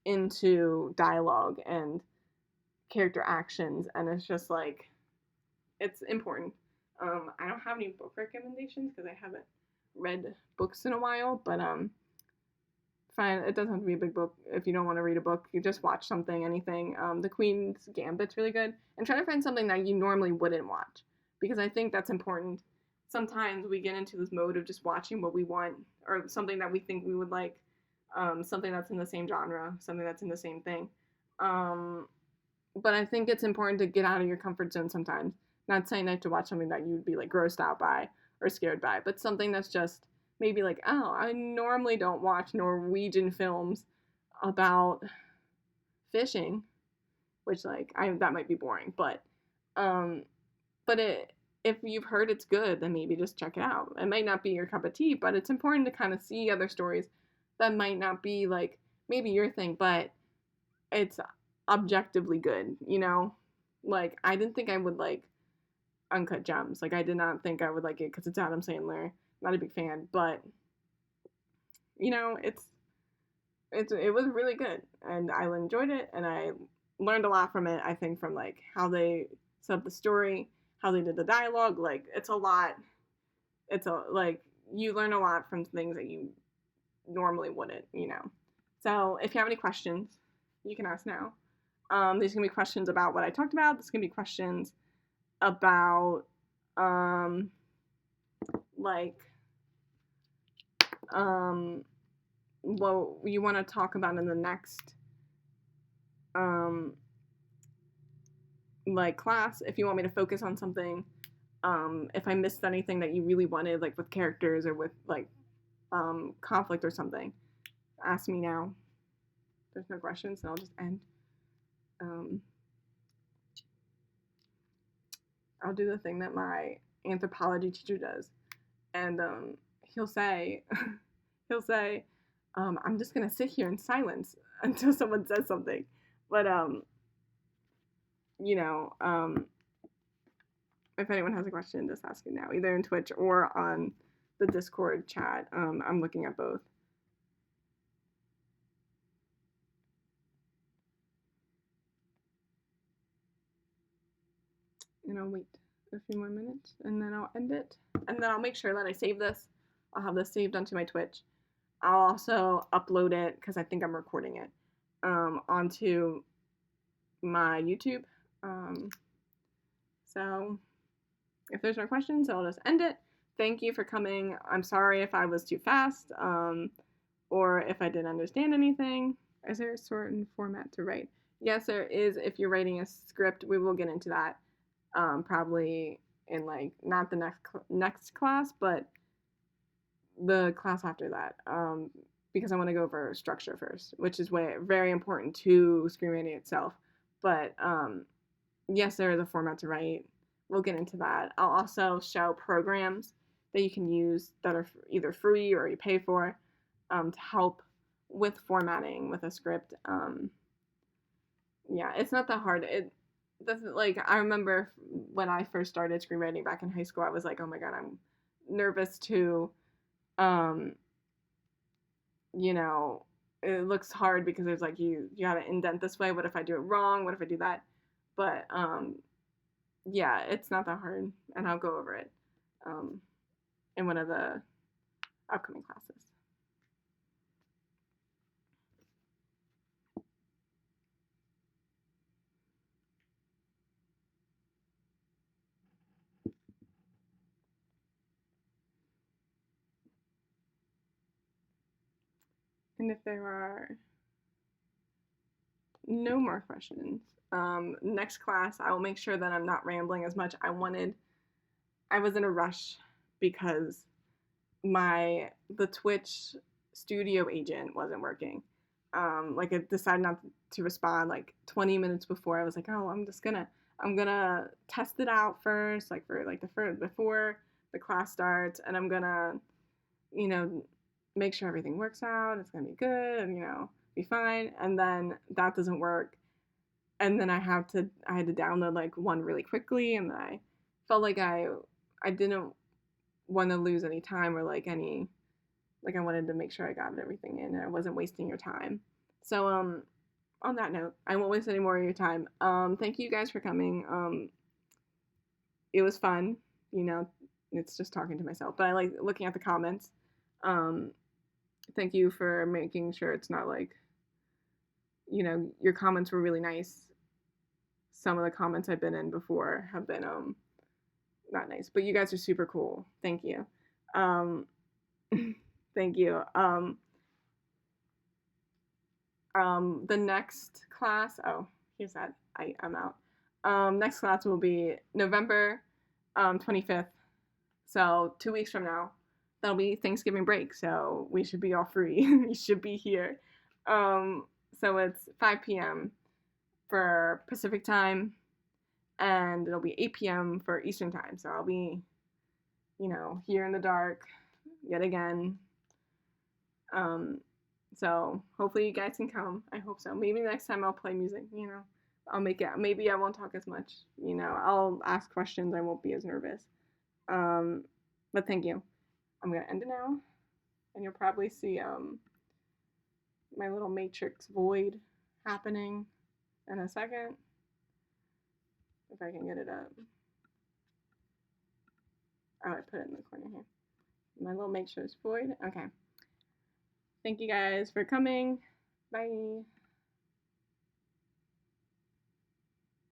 into dialogue and character actions, and it's just like it's important. I don't have any book recommendations because I haven't read books in a while, but fine. It doesn't have to be a big book if you don't want to read a book. You just watch something, anything. The Queen's Gambit's really good, and try to find something that you normally wouldn't watch, because I think that's important. Sometimes we get into this mode of just watching what we want, or something that we think we would like, something that's in the same genre, something that's in the same thing. But I think it's important to get out of your comfort zone sometimes. Not saying that to watch something that you'd be like grossed out by or scared by, but something that's just maybe like, oh, I normally don't watch Norwegian films about fishing, which like that might be boring, but it if you've heard it's good, then maybe just check it out. It might not be your cup of tea, but it's important to kind of see other stories that might not be like maybe your thing, but it's objectively good, you know? Like, I didn't think I would like Uncut Gems. Like, I did not think I would like it because it's Adam Sandler. Not a big fan, but you know, it was really good, and I enjoyed it, and I learned a lot from it. I think from like how they set up the story, how they did the dialogue. Like, it's a lot. It's a like you learn a lot from things that you normally wouldn't, you know. So if you have any questions, you can ask now. There's gonna be questions about what I talked about. There's gonna be questions about like what you want to talk about in the next like class. If you want me to focus on something, if I missed anything that you really wanted, like with characters or with like conflict or something, ask me now. There's no questions, and I'll just end. I'll do the thing that my anthropology teacher does, and he'll say, he'll say, I'm just gonna sit here in silence until someone says something. But you know, if anyone has a question, just ask it now, either in Twitch or on the Discord chat. I'm looking at both. And I'll wait a few more minutes, and then I'll end it. And then I'll make sure that I save this. I'll have this saved onto my Twitch. I'll also upload it, because I think I'm recording it, onto my YouTube. So if there's no questions, I'll just end it. Thank you for coming. I'm sorry if I was too fast, or if I didn't understand anything. Is there a certain format to write? Yes, there is. If you're writing a script, we will get into that probably in like not the next class, but the class after that, because I want to go over structure first, which is very important to screenwriting itself. But yes, there is a format to write. We'll get into that. I'll also show programs that you can use that are either free or you pay for to help with formatting with a script. Yeah, it's not that hard. It doesn't, like, I remember when I first started screenwriting back in high school, I was like, oh my god, I'm nervous to, you know, it looks hard because there's like you gotta indent this way. What if I do it wrong? What if I do that? But yeah, it's not that hard, and I'll go over it in one of the upcoming classes. And if there are no more questions, next class I will make sure that I'm not rambling as much. I was in a rush because the Twitch studio agent wasn't working. Like, it decided not to respond like 20 minutes before. I was like, oh, I'm gonna test it out first, like for like before the class starts, and I'm gonna, you know, make sure everything works out. It's gonna be good, and, you know, be fine. And then that doesn't work, and then I had to download like one really quickly, and then I felt like I didn't want to lose any time, or like I wanted to make sure I got everything in and I wasn't wasting your time. So on that note, I won't waste any more of your time. Thank you guys for coming. It was fun, you know. It's just talking to myself, but I like looking at the comments. Thank you for making sure it's not like, you know, your comments were really nice. Some of the comments I've been in before have been not nice, but you guys are super cool. Thank you. Thank you. The next class, oh, here's that. I'm out. Next class will be November 25th. So 2 weeks from now. That'll be Thanksgiving break, so we should be all free. You should be here. So it's 5 p.m. for Pacific time. and it'll be 8 p.m. for Eastern time. So I'll be, here in the dark yet again. So hopefully you guys can come. I hope so. Maybe next time I'll play music, I'll make it. Maybe I won't talk as much, I'll ask questions. I won't be as nervous. But thank you. I'm going to end it now. And you'll probably see my little matrix void happening in a second. If I can get it up. Oh, I put it in the corner here. My little matrix void. Okay. Thank you guys for coming. Bye.